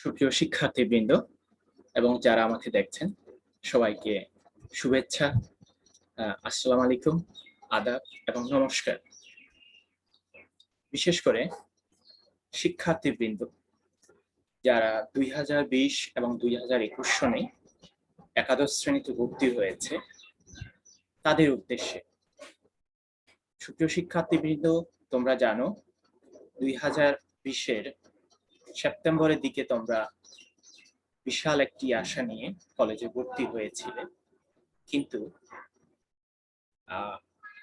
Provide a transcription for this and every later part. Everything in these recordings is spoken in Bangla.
সুপ্রিয় শিক্ষার্থীবৃন্দ এবং যারা আমাকে দেখছেন সবাইকে শুভেচ্ছা, আসসালামু আলাইকুম, আদাব এবং নমস্কার। বিশেষ করে শিক্ষার্থীবৃন্দ যারা 2020 এবং 2021 সনে একাদশ শ্রেণীতে ভর্তি হয়েছে তাদের উদ্দেশ্যে। সুপ্রিয় শিক্ষার্থীবৃন্দ, তোমরা জানো 2020-এর সেপ্টেম্বরের দিকে তোমরা বিশাল একটি আশা নিয়ে কলেজে ভর্তি হয়েছিলে, কিন্তু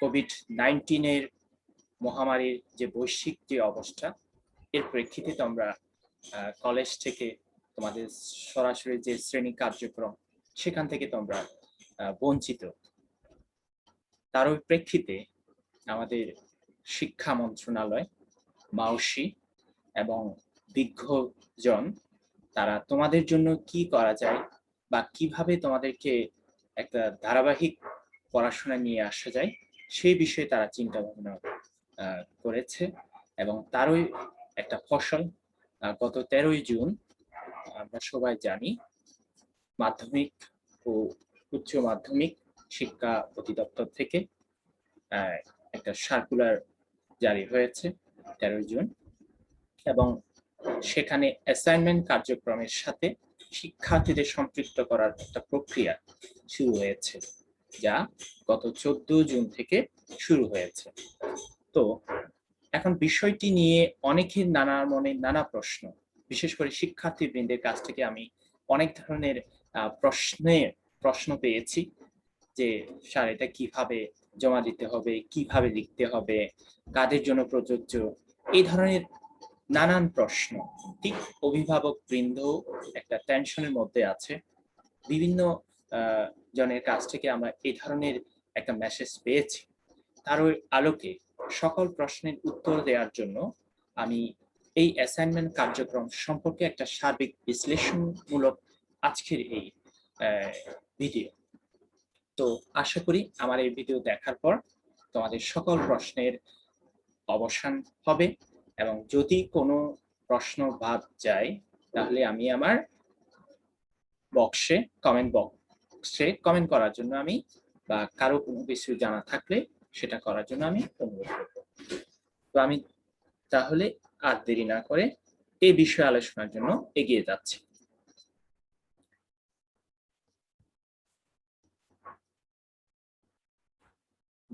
কোভিড-19 মহামারীর যে বৈশ্বিক যে অবস্থা, এর প্রেক্ষিতে তোমরা কলেজ থেকে তোমাদের সরাসরি যে শ্রেণী কার্যক্রম সেখান থেকে তোমরা বঞ্চিত। তার প্রেক্ষিতে আমাদের শিক্ষা মন্ত্রণালয়, মাউসি এবং বিজ্ঞজন তারা তোমাদের জন্য কি করা যায় বা কিভাবে তোমাদেরকে একটা ধারাবাহিক পড়াশোনা নিয়ে আসা যায় সেই বিষয়ে তারা চিন্তা ভাবনা করেছে এবং তারই একটা ফসল গত 13ই জুন আমরা সবাই জানি মাধ্যমিক ও উচ্চ মাধ্যমিক শিক্ষা অধিদপ্তর থেকে একটা সার্কুলার জারি হয়েছে 13ই জুন, এবং সেখানে অ্যাসাইনমেন্ট কার্যক্রমের সাথে শিক্ষার্থীদের সম্পৃক্ত করার একটা প্রক্রিয়া শুরু হয়েছে, যা গত 14 জুন থেকে শুরু হয়েছে। তো এখন বিষয়টি নিয়ে অনেকের মনে নানা প্রশ্ন, বিশেষ করে শিক্ষার্থীবৃন্দের কাছ থেকে আমি অনেক ধরনের প্রশ্ন পেয়েছি যে স্যার এটা কিভাবে জমা দিতে হবে, কিভাবে লিখতে হবে, কাদের জন্য প্রযোজ্য, এই ধরনের নানান প্রশ্ন। ঠিক অভিভাবক বৃন্দ একটা টেনশনের মধ্যে আছে। বিভিন্ন জনের কাছ থেকে আমরা এই ধরনের একটা মেসেজ পেয়েছি। তার আলোকে সকল প্রশ্নের উত্তর দেওয়ার জন্য আমি এই অ্যাসাইনমেন্ট কার্যক্রম সম্পর্কে একটা সার্বিক বিশ্লেষণমূলক আজকের এই ভিডিও। তো আশা করি আমার এই ভিডিও দেখার পর তোমাদের সকল প্রশ্নের অবসান হবে, এবং যদি কোনো প্রশ্ন বাদ যায় তাহলে আমি আমার কমেন্ট বক্সে কমেন্ট করার জন্য আমি, বা কারো কোনো কিছু জানা থাকলে সেটা করার জন্য আমি অনুরোধ করব। তো আমি তাহলে আর দেরি না করে এই বিষয়ে আলোচনার জন্য এগিয়ে যাচ্ছি।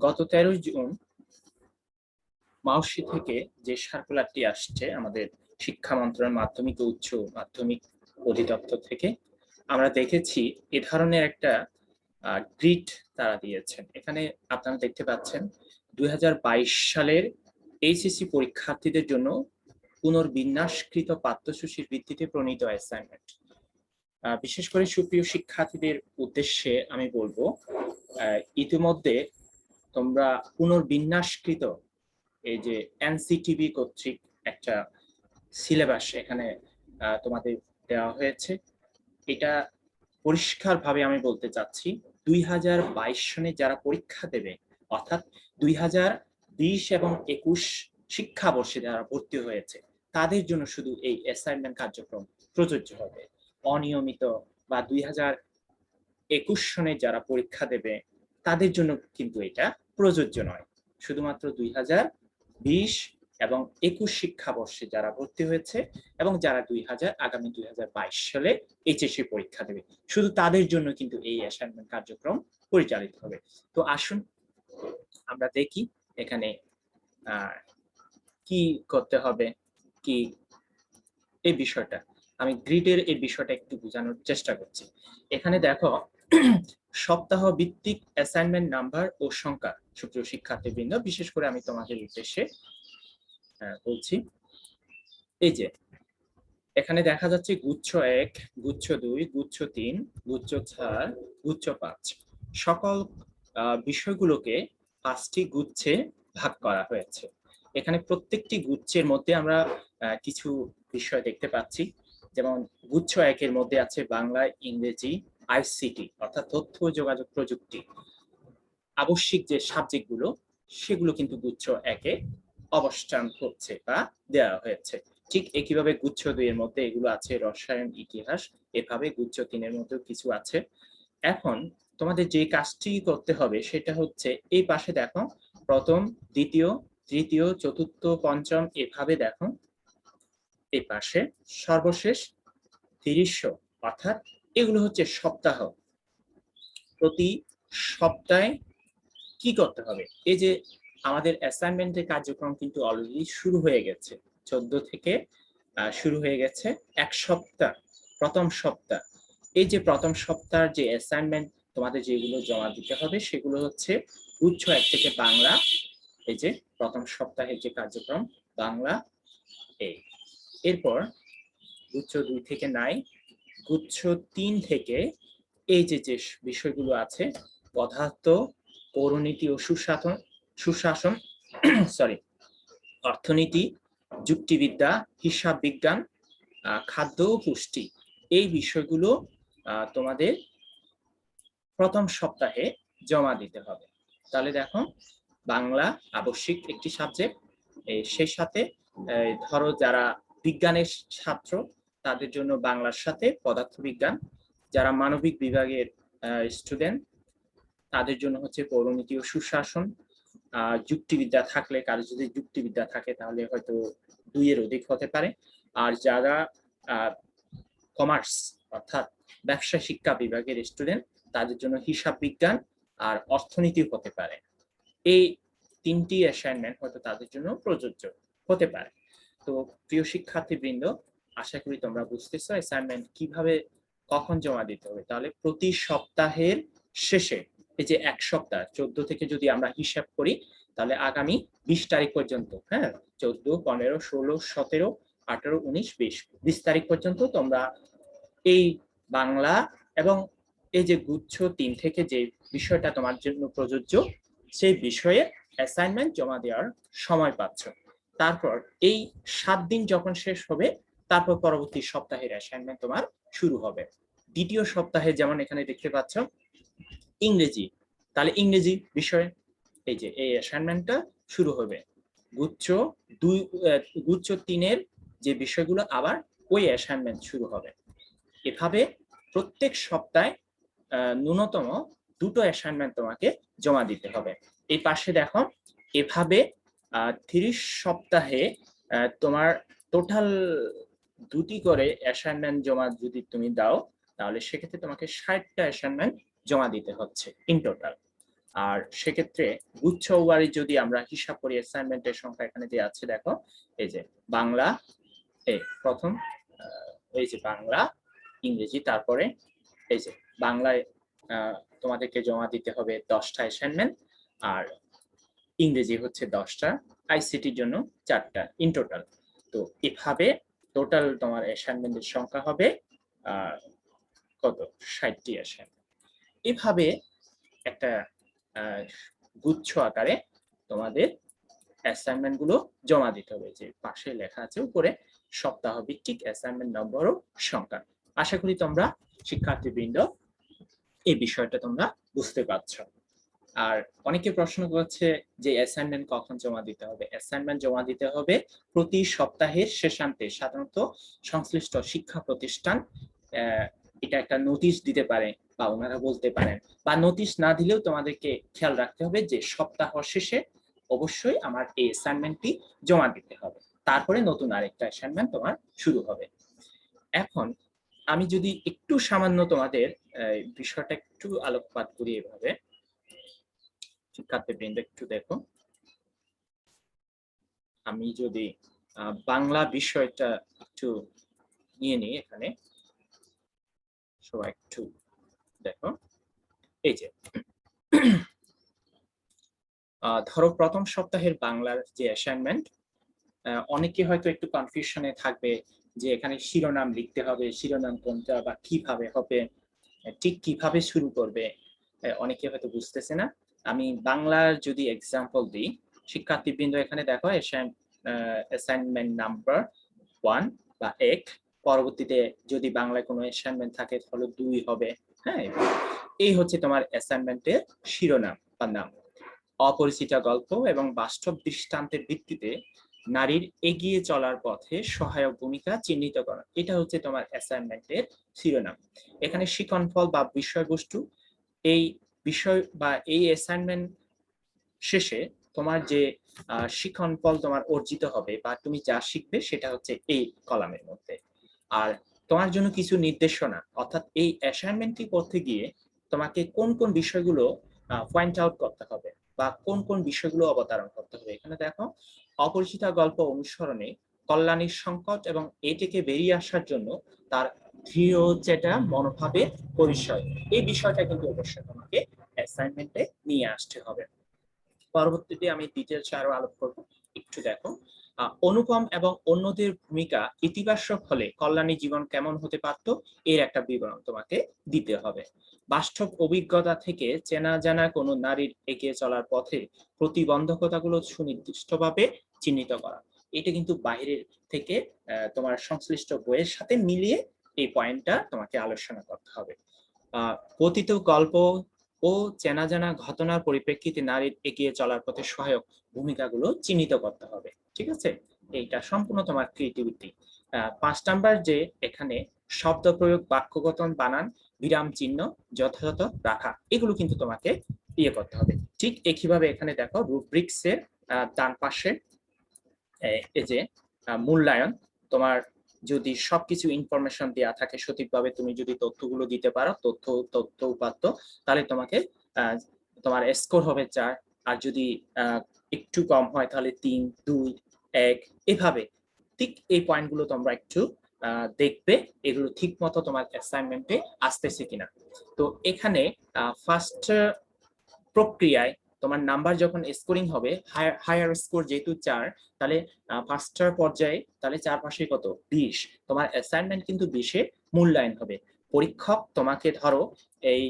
গত 13 জুন মাউসি থেকে যে সার্কুলারটি আসছে আমাদের শিক্ষা মন্ত্রণালয় মাধ্যমিক ও উচ্চ মাধ্যমিক অধিদপ্তর থেকে, আমরা দেখেছি এ ধরনের একটা গ্রিড তারা দিয়েছেন। এখানে আপনারা দেখতে পাচ্ছেন 2022 সালের এইচএসসি পরীক্ষার্থীদের জন্য পুনর্বিন্যাসকৃত পাঠ্যসূচির ভিত্তিতে প্রণীত অ্যাসাইনমেন্ট। বিশেষ করে সুপ্রিয় শিক্ষার্থীদের উদ্দেশ্যে আমি বলবো, ইতিমধ্যে তোমরা পুনর্বিন্যাসকৃত এই যে এনসিটিবি কর্তৃক একটা সিলেবাস এখানে তোমাদের দেওয়া হয়েছে। এটা পরিষ্কারভাবে আমি বলতে চাচ্ছি 2022 সনে যারা পরীক্ষা দেবে, অর্থাৎ 2020 এবং 21 শিক্ষাবর্ষে যারা ভর্তি হয়েছে তাদের জন্য শুধু এই অ্যাসাইনমেন্ট কার্যক্রম প্রযোজ্য হবে। অনিয়মিত বা 2021 সনে যারা পরীক্ষা দেবে তাদের জন্য কিন্তু এটা প্রযোজ্য নয়। শুধুমাত্র 2020 এবং 21 শিক্ষাবর্ষে যারা ভর্তি হয়েছে এবং যারা আগামী 2022 সালে এইচএসসি পরীক্ষা দেবে, শুধু তাদের জন্য কিন্তু এই অ্যাসাইনমেন্ট কার্যক্রম পরিচালিত হবে। তো আসুন আমরা দেখি এখানে কি করতে হবে, কি এই বিষয়টা আমি গ্রিডের এই বিষয়টা একটু বোঝানোর চেষ্টা করছি। এখানে দেখো সপ্তাহ ভিত্তিক অ্যাসাইনমেন্ট নাম্বার ও সংখ্যা। সুপ্রিয় শিক্ষার্থীবৃন্দ, বিশেষ করে আমি তোমাদের উদ্দেশ্যে বলছি, এই যে এখানে দেখা যাচ্ছে গুচ্ছ 1, গুচ্ছ 2, গুচ্ছ 3, গুচ্ছ 4, গুচ্ছ 5 সকল বিষয়গুলোকে 5টি গুচ্ছে ভাগ করা হয়েছে। এখানে প্রত্যেকটি গুচ্ছের মধ্যে আমরা কিছু বিষয় দেখতে পাচ্ছি, যেমন গুচ্ছ 1-এর মধ্যে আছে বাংলা, ইংরেজি, আইসিটি অর্থাৎ তথ্য যোগাযোগ প্রযুক্তি, আবশ্যিক যে সাবজেক্টগুলো সেগুলো কিন্তু গুচ্ছ 1-এ অবস্থান করছে বা দেওয়া হয়েছে। ঠিক একইভাবে গুচ্ছ 2 এর মধ্যে এগুলো আছে রসায়ন, ইতিহাস, এভাবে গুচ্ছ 3 এর মধ্যেও কিছু আছে। এখন তোমাদের যে কাজটি করতে হবে সেটা হচ্ছে এই পাশে দেখো প্রথম, দ্বিতীয়, তৃতীয়, চতুর্থ, পঞ্চম এভাবে দেখো এই পাশে সর্বশেষ 30 অর্থাৎ এগুলো হচ্ছে সপ্তাহ। প্রতি সপ্তাহে কি করতে হবে? এই যে আমাদের অ্যাসাইনমেন্টের কার্যক্রম কিন্তু অলরেডি শুরু হয়ে গেছে, 14 থেকে শুরু হয়ে গেছে 1 সপ্তাহ, প্রথম সপ্তাহ। এই যে প্রথম সপ্তাহের যে অ্যাসাইনমেন্ট তোমাদের যেগুলো জমা দিতে হবে সেগুলো হচ্ছে গুচ্ছ 1 থেকে বাংলা, এই যে প্রথম সপ্তাহের যে কার্যক্রম বাংলা এই। এরপর গুচ্ছ 2 থেকে নাই, গুচ্ছ 3 থেকে এই যে যে বিষয়গুলো আছে পদার্থ, পৌরনীতি ও সুশাসন, সুশাসন সরি অর্থনীতি, যুক্তিবিদ্যা, হিসাব বিজ্ঞান, খাদ্য ও পুষ্টি, এই বিষয়গুলো তোমাদের প্রথম সপ্তাহে জমা দিতে হবে। তাহলে দেখো বাংলা আবশ্যিক একটি সাবজেক্ট, সেই সাথে ধরো যারা বিজ্ঞানের ছাত্র তাদের জন্য বাংলার সাথে পদার্থবিজ্ঞান, যারা মানবিক বিভাগের স্টুডেন্ট তাদের জন্য হচ্ছে পৌরনীতি ও সুশাসন, যুক্তিবিদ্যা থাকলে কারো যদি যুক্তিবিদ্যা থাকে তাহলে হয়তো 2 এর অধিক হতে পারে। আর যারা কমার্স অর্থাৎ ব্যবসা শিক্ষা বিভাগের স্টুডেন্ট তাদের জন্য হিসাব বিজ্ঞান আর অর্থনীতি হতে পারে। এই 3টি অ্যাসাইনমেন্ট হয়তো তাদের জন্য প্রযোজ্য হতে পারে। তো প্রিয় শিক্ষার্থীবৃন্দ, আশা করি তোমরা বুঝতেছো অ্যাসাইনমেন্ট কিভাবে কখন জমা দিতে হবে। তাহলে প্রতি সপ্তাহের শেষে, এই যে 1 সপ্তাহ 14 থেকে যদি আমরা হিসাব করি তাহলে আগামী 20 তারিখ পর্যন্ত, হ্যাঁ 14, 15, 16, 17, 18, 19, 20 তারিখ পর্যন্ত তোমরা এই বাংলা এবং এই যে গুচ্ছ 3 থেকে যে বিষয়টা তোমার জন্য প্রযোজ্য সেই বিষয়ে অ্যাসাইনমেন্ট জমা দেওয়ার সময় পাচ্ছ। তারপর এই 7 দিন যখন শেষ হবে তারপর পরবর্তী সপ্তাহের অ্যাসাইনমেন্ট তোমার শুরু হবে। দ্বিতীয় সপ্তাহে যেমন এখানে দেখতে পাচ্ছ ইংরেজি, তাহলে ইংরেজি বিষয়ে এই যে এই অ্যাসাইনমেন্টটা শুরু হবে। গুচ্ছ 2, গুচ্ছ 3 এর যে বিষয়গুলো আবার ওই অ্যাসাইনমেন্ট শুরু হবে। এভাবে প্রত্যেক সপ্তাহে ন্যূনতম 2টো অ্যাসাইনমেন্ট তোমাকে জমা দিতে হবে। এই পাশে দেখো এভাবে 30 সপ্তাহে তোমার টোটাল 2টি করে অ্যাসাইনমেন্ট জমা যদি তুমি দাও তাহলে সেক্ষেত্রে তোমাকে 60টা অ্যাসাইনমেন্ট জমা দিতে হচ্ছে ইন টোটাল। আর সেক্ষেত্রে গুচ্ছ ওয়ারি যদি আমরা হিসাব করি অ্যাসাইনমেন্টের সংখ্যা এখানে যে আছে দেখো এই যে বাংলা এই প্রথম, এই যে বাংলা, ইংরেজি, তারপরে এই যে বাংলায় তোমাদেরকে জমা দিতে হবে 10টা অ্যাসাইনমেন্ট আর ইংরেজি হচ্ছে 10টা, আইসিটির জন্য 4টা ইন টোটাল। তো এভাবে টোটাল তোমার অ্যাসাইনমেন্টের সংখ্যা হবে কত 60টি অ্যাসাইনমেন্ট। এভাবে একটা গুচ্ছ আকারে তোমাদের অ্যাসাইনমেন্ট গুলো জমা দিতে হবে, যে পাশে লেখা আছে উপরে সপ্তাহ ভিত্তিক অ্যাসাইনমেন্ট নম্বর ও সংখ্যা। আশা করি তোমরা শিক্ষার্থীবৃন্দ এই বিষয়টা তোমরা বুঝতে পারছো। আর অনেকে প্রশ্ন করছে যে অ্যাসাইনমেন্ট কখন জমা দিতে হবে। অ্যাসাইনমেন্ট জমা দিতে হবে প্রতি সপ্তাহের শেষান্তে। সাধারণত সংশ্লিষ্ট শিক্ষা প্রতিষ্ঠান এটা একটা নোটিশ দিতে পারে বা ওনারা বলতে পারেন, বা নোটিশ না দিলেও তোমাদেরকে খেয়াল রাখতে হবে যে সপ্তাহ শেষে অবশ্যই আমার এই অ্যাসাইনমেন্টটি জমা দিতে হবে, তারপরে নতুন আরেকটা অ্যাসাইনমেন্ট তোমার শুরু হবে। এখন আমি যদি একটু সামান্য তোমাদের বিষয়টা একটু আলোকপাত করি, এভাবে শিক্ষার্থীবৃন্দ একটু দেখো, আমি যদি বাংলা বিষয়টা একটু নিয়ে নিই, এখানে সবাই একটু দেখো, এই যে ধরো প্রথম সপ্তাহের বাংলার যে অ্যাসাইনমেন্ট, অনেকে হয়তো একটু কনফিউশনে থাকবে যে এখানে শিরোনাম লিখতে হবে, শিরোনাম কোনটা বা কিভাবে হবে, ঠিক কিভাবে শুরু করবে, অনেকে হয়তো বুঝতেছে না। আমি বাংলার যদি এক্সাম্পল দিই, শিক্ষার্থীবৃন্দ এখানে দেখো অ্যাসাইনমেন্ট নাম্বার 1 বা 1, পরবর্তীতে যদি বাংলায় কোনো অ্যাসাইনমেন্ট থাকে তাহলে 2 হবে। হ্যাঁ, এই হচ্ছে তোমার অ্যাসাইনমেন্টের শিরোনাম বা নাম। অপরিচিত গল্প এবং বাস্তব দৃষ্টান্তের ভিত্তিতে নারীর এগিয়ে চলার পথে সহায়ক ভূমিকা চিহ্নিত করা, এটা হচ্ছে তোমার অ্যাসাইনমেন্টের শিরোনাম। এখানে শিক্ষণফল বা বিষয়বস্তু, এই বিষয় বা এই অ্যাসাইনমেন্ট শেষে তোমার যে শিক্ষণফল তোমার অর্জিত হবে বা তুমি যা শিখবে সেটা হচ্ছে এই কলামের মধ্যে। আর তোমার জন্য কিছু নির্দেশনা, অর্থাৎ এই অ্যাসাইনমেন্টটি করতে গিয়ে তোমাকে কোন কোন বিষয়গুলো পয়েন্ট আউট করতে হবে বা কোন কোন বিষয়গুলো অবতারণ করতে হবে। এখানে দেখো, অপরিচিতা গল্প অনুসরণে কল্যাণীর সংকট এবং এ থেকে বেরিয়ে আসার জন্য তার দৃঢ় যেটা মনোভাবের পরিচয়, এই বিষয়টা কিন্তু অবশ্যই তোমাকে অ্যাসাইনমেন্টে নিয়ে আসতে হবে। পরবর্তীতে আমি ডিটেলস আরো আলোপ করব। একটু দেখো, অনুপম এবং অন্যদের ভূমিকা ইতিবাচক হলে কল্যাণী জীবন কেমন হতে পারত, এর একটা বিবরণ তোমাকে দিতে হবে। বাস্তব অভিজ্ঞতা থেকে চেনা জানা কোনো নারীর এগিয়ে চলার পথে প্রতিবন্ধকতাগুলো সুনির্দিষ্টভাবে চিহ্নিত করা, এটা কিন্তু বাইরের থেকে তোমার সংশ্লিষ্ট বইয়ের সাথে মিলিয়ে এই পয়েন্টটা তোমাকে আলোচনা করতে হবে। কথিত গল্প ও চেনা জানা ঘটনার পরিপ্রেক্ষিতে নারীর এগিয়ে চলার পথে সহায়ক ভূমিকাগুলো চিহ্নিত করতে হবে। ঠিক আছে, এইটা সম্পূর্ণ তোমার ক্রিয়েটিভিটি। 5 নাম্বার যে এখানে শব্দ প্রয়োগ, বাক্য গঠন, বানান, বিরাম চিহ্ন যথাযথ রাখা, এগুলো কিন্তু তোমাকে ইয়ে করতে হবে। ঠিক একইভাবে এখানে দেখো রুব্রিক্স এর ডান পাশে এই যে মূল্যায়ন, তোমার যদি সবকিছু ইনফরমেশন দেওয়া থাকে সঠিকভাবে, তুমি যদি তথ্যগুলো দিতে পারো, তথ্য উপাত্ত, তাহলে তোমাকে তোমার স্কোর হবে 4। আর যদি একটু কম হয় তাহলে 3, 2, 1, এভাবে। ঠিক এই পয়েন্টগুলো তোমরা একটু দেখবে এগুলো ঠিক মতো তোমার অ্যাসাইনমেন্টে আসতেছে কিনা। তো এখানে ফার্স্ট প্রক্রিয়ায় তোমার নাম্বার যখন স্কোরিং হবে, হায়ার স্কোর যেহেতু 4, তাহলে ফার্স্ট পর্যায়ে তাহলে 4 পাশে কত 20, তোমার অ্যাসাইনমেন্ট কিন্তু 20-এ মূল্যায়ন হবে। পরীক্ষক তোমাকে ধরো এই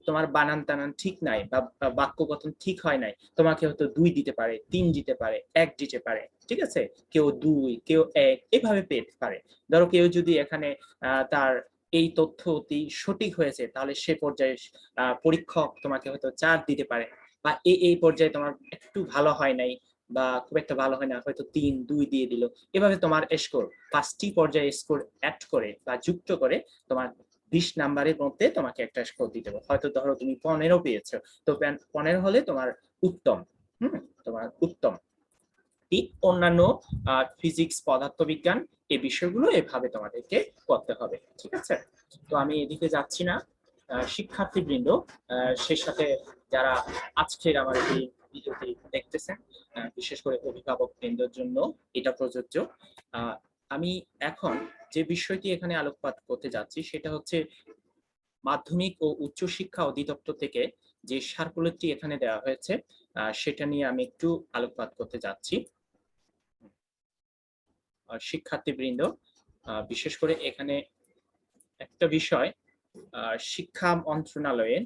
তোমার বানান টানান ঠিক নাই বা বাক্য গঠন ঠিক হয় নাই, তোমাকে হয়তো 2 দিতে পারে, 3 দিতে পারে, 1 দিতে পারে। ঠিক আছে, কেউ 2, কেউ 1, এভাবে পেতে পারে। ধরো কেউ যদি এখানে তার এই তথ্য অতি সঠিক হয়েছে, তাহলে সে পর্যায়ে পরীক্ষক তোমাকে হয়তো 4 দিতে পারে। বা এই পর্যায়ে তোমার একটু ভালো হয় নাই বা খুব একটা ভালো হয় না, হয়তো 3, 2 দিয়ে দিল। এভাবে তোমার স্কোর 5টি পর্যায়ে স্কোর অ্যাড করে বা যুক্ত করে তোমার 20 নাম্বারের মধ্যে তোমাকে একটা স্কোর দিতে হবে। হয়তো ধরো তুমি 15 পেয়েছো, তো 15 হলে তোমার উত্তম, তোমার উত্তম। ঠিক অন্যান্য ফিজিক্স, পদার্থবিজ্ঞান, এই বিষয়গুলো এভাবে তোমাদেরকে করতে হবে। ঠিক আছে, তো আমি এদিকে যাচ্ছি না। শিক্ষার্থীবৃন্দ, সেই সাথে যারা আজকের আমার এই ভিডিওটি দেখতেছেন, বিশেষ করে অভিভাবক বৃন্দর জন্য এটা প্রযোজ্য। আমি এখন যে বিষয়টি এখানে আলোকপাত করতে যাচ্ছি সেটা হচ্ছে মাধ্যমিক ও উচ্চশিক্ষা অধিদপ্তর থেকে যে সার্কুলারটি এখানে দেওয়া হয়েছে সেটা নিয়ে আমি একটু আলোকপাত করতে যাচ্ছি। শিক্ষার্থীবৃন্দ, বিশেষ করে এখানে একটা বিষয়, শিক্ষা মন্ত্রণালয়ের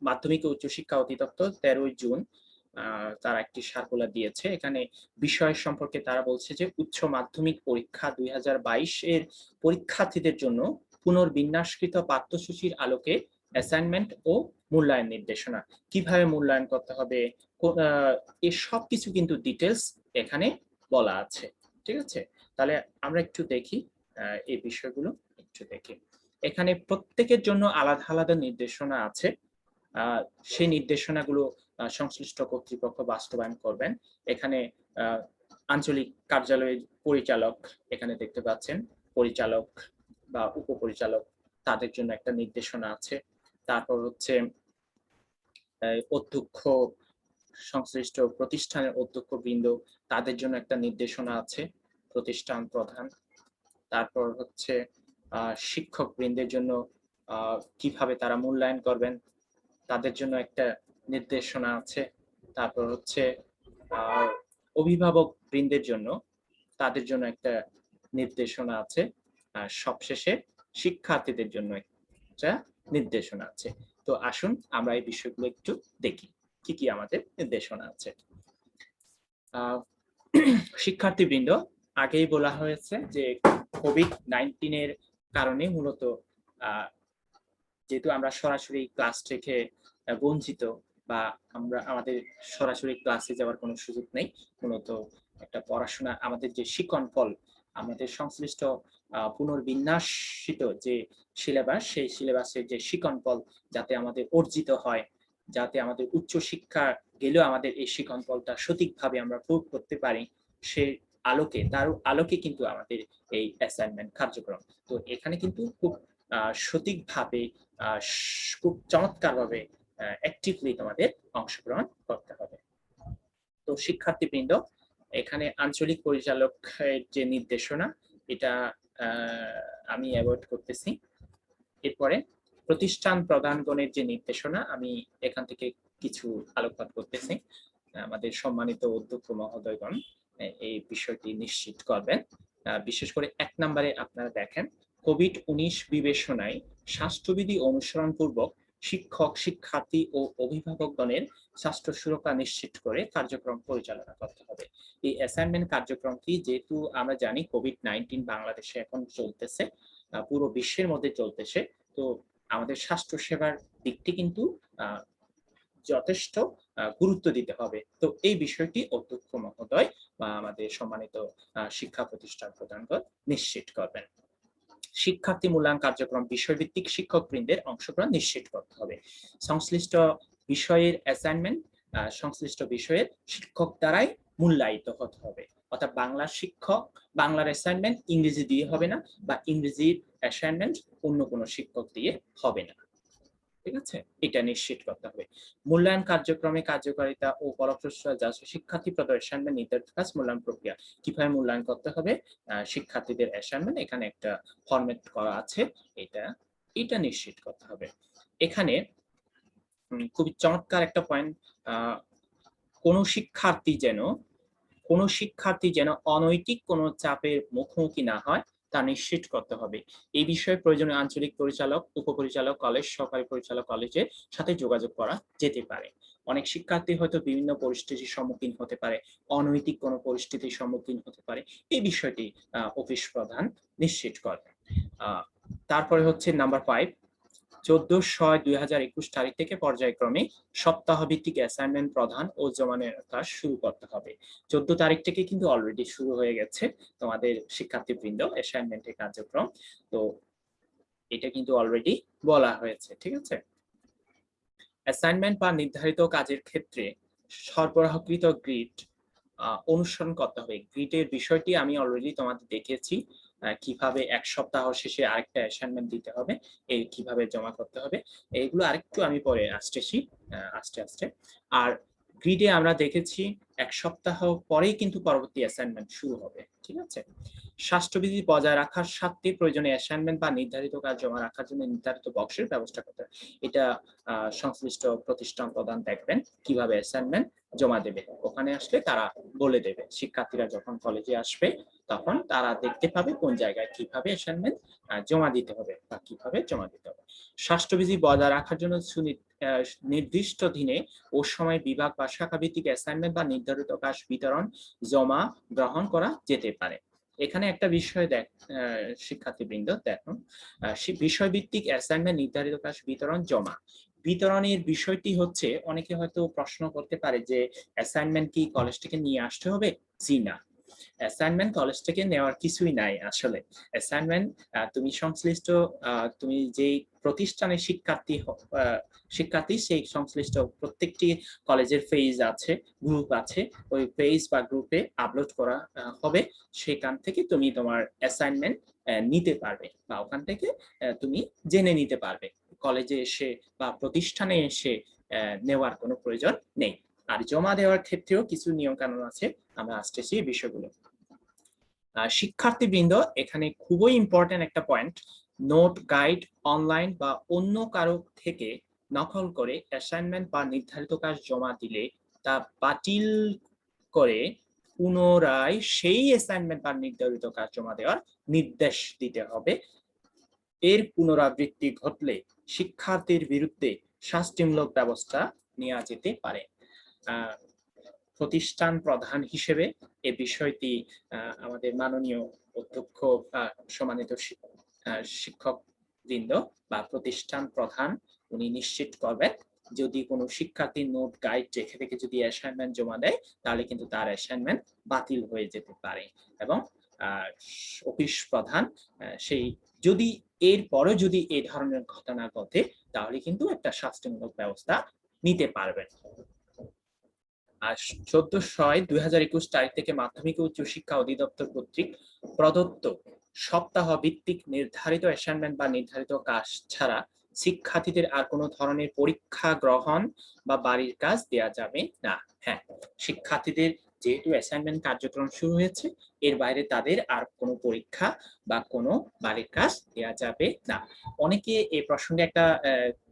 মাধ্যমিক ও উচ্চশিক্ষা অধিদপ্তর 13ই জুন তারা একটি সার্কুলার দিয়েছে। এখানে বিষয় সম্পর্কে তারা বলছে যে উচ্চ মাধ্যমিক পরীক্ষা 2022 এর পরীক্ষার্থীদের জন্য পুনর্বিন্যাসকৃত পাঠ্যসূচির আলোকে অ্যাসাইনমেন্ট ও মূল্যায়ন নির্দেশনা, কিভাবে মূল্যায়ন করতে হবে, এই সব কিছু কিন্তু ডিটেলস এখানে বলা আছে। ঠিক আছে, তাহলে আমরা একটু দেখি এই বিষয়গুলো একটু দেখি। এখানে প্রত্যেকের জন্য আলাদা আলাদা নির্দেশনা আছে। সেই নির্দেশনাগুলো সংশ্লিষ্ট কর্তৃপক্ষ বাস্তবায়ন করবেন। এখানে আঞ্চলিক কার্যালয়ের পরিচালক এখানে দেখতে পাচ্ছেন, পরিচালক বা উপপরিচালক, তাদের জন্য একটা নির্দেশনা আছে। তারপর হচ্ছে অধ্যক্ষ, সংশ্লিষ্ট প্রতিষ্ঠানের অধ্যক্ষ বৃন্দ, তাদের জন্য একটা নির্দেশনা আছে, প্রতিষ্ঠান প্রধান। তারপর হচ্ছে শিক্ষক বৃন্দের জন্য কিভাবে তারা মূল্যায়ন করবেন, তাদের জন্য একটা নির্দেশনা আছে। তারপর হচ্ছে অভিভাবক বৃন্দের জন্য, তাদের জন্য একটা নির্দেশনা আছে। আর সবশেষে শিক্ষার্থীদের জন্য একটা নির্দেশনা আছে। তো আসুন আমরা এই বিষয়গুলো একটু দেখি কি কি আমাদের নির্দেশনা আছে। শিক্ষার্থীবৃন্দ, আগেই বলা হয়েছে যে কোভিড-19 এর কারণে মূলত যেহেতু আমরা সরাসরি ক্লাস থেকে বঞ্চিত, বা আমরা আমাদের সরাসরি ক্লাসে যাওয়ার কোনো সুযোগ নেই। মূলত একটা পড়াশোনা আমাদের যে শিকন ফল, আমাদের সংশ্লিষ্ট পুনর্বিন্যাসিত যে সিলেবাস, সেই সিলেবাসের যে শিকন ফল যাতে আমাদের অর্জিত হয়, যাতে আমাদের উচ্চশিক্ষা গেলেও আমাদের এই শিকন ফলটা সঠিকভাবে আমরা প্রয়োগ করতে পারি, সে তার আলোকে কিন্তু আমাদের এই অ্যাসাইনমেন্ট কার্যক্রম। তো এখানে কিন্তু খুব সঠিকভাবে খুব চমৎকারভাবে অ্যাক্টিভলি তোমাদের অংশগ্রহণ করতে হবে। তো শিক্ষার্থীবৃন্দ, এখানে আঞ্চলিক পরিচালকের যে নির্দেশনা, এটা আমি অ্যাভয়েড করতেছি। এরপরে প্রতিষ্ঠান প্রধানগণের যে নির্দেশনা, আমি এখান থেকে কিছু আলোকপাত করতেছি। আমাদের সম্মানিত অধ্যক্ষ মহোদয়গণ এই বিষয়টি নিশ্চিত করবেন। বিশেষ করে 1 নম্বরে আপনারা দেখেন, কোভিড-19 বিবেচনায় স্বাস্থ্যবিধি অনুসরণ পূর্বক শিক্ষক, শিক্ষার্থী ও অভিভাবকগণের স্বাস্থ্য সুরক্ষা নিশ্চিত করে কার্যক্রম পরিচালনা করতে হবে। এই অ্যাসাইনমেন্ট কার্যক্রমটি, যেহেতু আমরা জানি কোভিড-19 বাংলাদেশে এখন চলতেছে, পুরো বিশ্বের মধ্যে চলতেছে, তো আমাদের স্বাস্থ্য সেবার দিকটি কিন্তু যথেষ্ট গুরুত্ব দিতে হবে। তো এই বিষয়টি অধ্যক্ষ মহোদয় বা আমাদের সম্মানিত শিক্ষা প্রতিষ্ঠান প্রধানগণ নিশ্চিত করবেন। শিক্ষার্থী মূল্যায়ন কার্যক্রম বিষয়ভিত্তিক শিক্ষকবৃন্দের অংশগ্রহণ নিশ্চিত করতে হবে। সংশ্লিষ্ট বিষয়ের অ্যাসাইনমেন্ট সংশ্লিষ্ট বিষয়ের শিক্ষক দ্বারাই মূল্যায়িত হতে হবে। অর্থাৎ বাংলার শিক্ষক, বাংলার অ্যাসাইনমেন্ট ইংরেজি দিয়ে হবে না, বা ইংরেজির অ্যাসাইনমেন্ট অন্য কোনো শিক্ষক দিয়ে হবে না। ঠিক আছে, এটা নিশ্চিত করতে হবে। মূল্যায়ন কার্যক্রমে কার্যকারিতা ও ফলপ্রসূতা যা শিক্ষার্থী প্রদত্ত অ্যাসাইনমেন্ট নির্ধারিত কাজ মূল্যায়ন প্রক্রিয়া কিভাবে মূল্যায়ন করতে হবে, শিক্ষার্থীদের অ্যাসাইনমেন্ট এখানে একটা ফরম্যাট করা আছে, এটা নিশ্চিত করতে হবে। এখানে খুবই চমৎকার একটা পয়েন্ট, কোনো শিক্ষার্থী যেন অনৈতিক কোনো চাপের মুখোমুখি না হয় তা নিশ্চিত করতে হবে। এই বিষয়ে প্রয়োজনীয় আঞ্চলিক পরিচালক, উপপরিচালক কলেজ, সহকারী পরিচালক কলেজের সাথে যোগাযোগ করা যেতে পারে। অনেক শিক্ষার্থী হয়তো বিভিন্ন পরিস্থিতির সম্মুখীন হতে পারে, অনৈতিক কোনো পরিস্থিতির সম্মুখীন হতে পারে, এই বিষয়টি অফিস প্রধান নিশ্চিত করবে। তারপরে হচ্ছে নাম্বার 5, 14/6/2021 তারিখ থেকে পর্যায়ক্রমে সপ্তাহভিত্তিক অ্যাসাইনমেন্ট প্রদান ও জমানের কাজ শুরু করতে হবে। 14 তারিখ থেকে কিন্তু অলরেডি শুরু হয়ে গেছে তোমাদের শিক্ষার্থীবৃন্দ অ্যাসাইনমেন্টের কার্যক্রম। তো এটা কিন্তু অলরেডি বলা হয়েছে, ঠিক আছে। অ্যাসাইনমেন্ট বা নির্ধারিত কাজের ক্ষেত্রে সরবরাহকৃত গ্রিড অনুসরণ করতে হবে। গ্রিডের বিষয়টি আমি অলরেডি তোমাদের দেখিয়েছি, কিভাবে 1 সপ্তাহ শেষে আরেকটা অ্যাসাইনমেন্ট দিতে হবে, এই কিভাবে জমা করতে হবে, এইগুলো আরেকটু আমি পরে আসতেছি আস্তে আস্তে। আর গ্রিডে আমরা দেখেছি 1 সপ্তাহ পরেই কিন্তু পরবর্তী অ্যাসাইনমেন্ট শুরু হবে, ঠিক আছে। স্বাস্থ্যবিধি বজায় রাখার স্বার্থে প্রয়োজনীয় অ্যাসাইনমেন্ট বা নির্ধারিত কাজ জমা রাখার জন্য নির্ধারিত বক্সের ব্যবস্থা করতে হবে। এটা সংশ্লিষ্ট প্রতিষ্ঠান প্রধান দেখবেন কিভাবে অ্যাসাইনমেন্ট জমা দেবে। ওখানে আসলে তারা বলে দেবে, শিক্ষার্থীরা যখন কলেজে আসবে তখন তারা দেখতে পাবে কোন জায়গায় কিভাবে অ্যাসাইনমেন্ট জমা দিতে হবে বা কিভাবে জমা দিতে হবে। স্বাস্থ্যবিধি বজায় রাখার জন্য নির্দিষ্ট দিনে ও সময় বিভাগ বা শাখা ভিত্তিক অ্যাসাইনমেন্ট বা নির্ধারিত কাজ বিতরণ, জমা গ্রহণ করা যেতে পারে। এখানে একটা বিষয় শিক্ষার্থীবৃন্দ দেখুন, বিষয়ভিত্তিক অ্যাসাইনমেন্ট, নির্ধারিত কাজ বিতরণ, জমা। বিতরণের বিষয়টি হচ্ছে, অনেকে হয়তো প্রশ্ন করতে পারে যে অ্যাসাইনমেন্ট কি কলেজ থেকে নিয়ে আসতে হবে? জি না, অ্যাসাইনমেন্ট কলেজ থেকে নেওয়ার কিছুই নাই আসলে। অ্যাসাইনমেন্ট তুমি সংশ্লিষ্ট তুমি যেই প্রতিষ্ঠানের শিক্ষার্থী সেই সংশ্লিষ্ট প্রত্যেকটি কলেজের পেজ আছে, গ্রুপ আছে, ওই পেজ বা গ্রুপে আপলোড করা হবে। সেখান থেকে তুমি তোমার অ্যাসাইনমেন্ট নিতে পারবে বা ওখান থেকে তুমি জেনে নিতে পারবে। কলেজে এসে বা প্রতিষ্ঠানে এসে নেওয়ার কোনো প্রয়োজন নেই। আর জমা দেওয়ার ক্ষেত্রেও কিছু নিয়ম কানুন আছে, আমরা আসতেছি এই বিষয়গুলো। শিক্ষার্থীবৃন্দ, এখানে খুবই ইম্পর্টেন্ট একটা পয়েন্ট, নোট, গাইড, অনলাইন বা অন্য কারো থেকে নকল করে অ্যাসাইনমেন্ট বা নির্ধারিত কাজ জমা দিলে তা বাতিল করে পুনরায় সেই অ্যাসাইনমেন্ট বা নির্ধারিত কাজ জমা দেওয়ার নির্দেশ দিতে হবে। এর পুনরাবৃত্তি ঘটলে শিক্ষার্থীর বিরুদ্ধে শাস্তিমূলক ব্যবস্থা নেওয়া যেতে পারে। প্রতিষ্ঠান প্রধান হিসেবে এই বিষয়টি আমাদের মাননীয় অধ্যক্ষ, সম্মানিত শিক্ষকবৃন্দ বা প্রতিষ্ঠান প্রধান উনি নিশ্চিত করবেন যদি কোনো শিক্ষার্থী নোট গাইড রেখে থেকে যদি অ্যাসাইনমেন্ট জমা দেয়, তাহলে কিন্তু তার অ্যাসাইনমেন্ট বাতিল হয়ে যেতে পারে। এবং অফিস প্রধান সেই যদি এরপরেও যদি এই ধরনের ঘটনা ঘটে, তাহলে কিন্তু একটা শাস্তিমূলক ব্যবস্থা নিতে পারবেন। আর 14/6/2021 তারিখ থেকে মাধ্যমিক ও উচ্চশিক্ষা অধিদপ্তর কর্তৃক প্রদত্ত সপ্তাহ ভিত্তিক নির্ধারিত অ্যাসাইনমেন্ট বা নির্ধারিত কাজ ছাড়া শিক্ষার্থীদের আর কোনো ধরনের পরীক্ষা গ্রহণ বা বাড়ির কাজ দেওয়া যাবে না। হ্যাঁ, শিক্ষার্থীদের যেহেতু অ্যাসাইনমেন্ট কার্যক্রম শুরু হয়েছে, এর বাইরে তাদের আর কোনো পরীক্ষা বা কোনো বাড়ির কাজ দেওয়া যাবে না। অনেকে এই প্রসঙ্গে একটা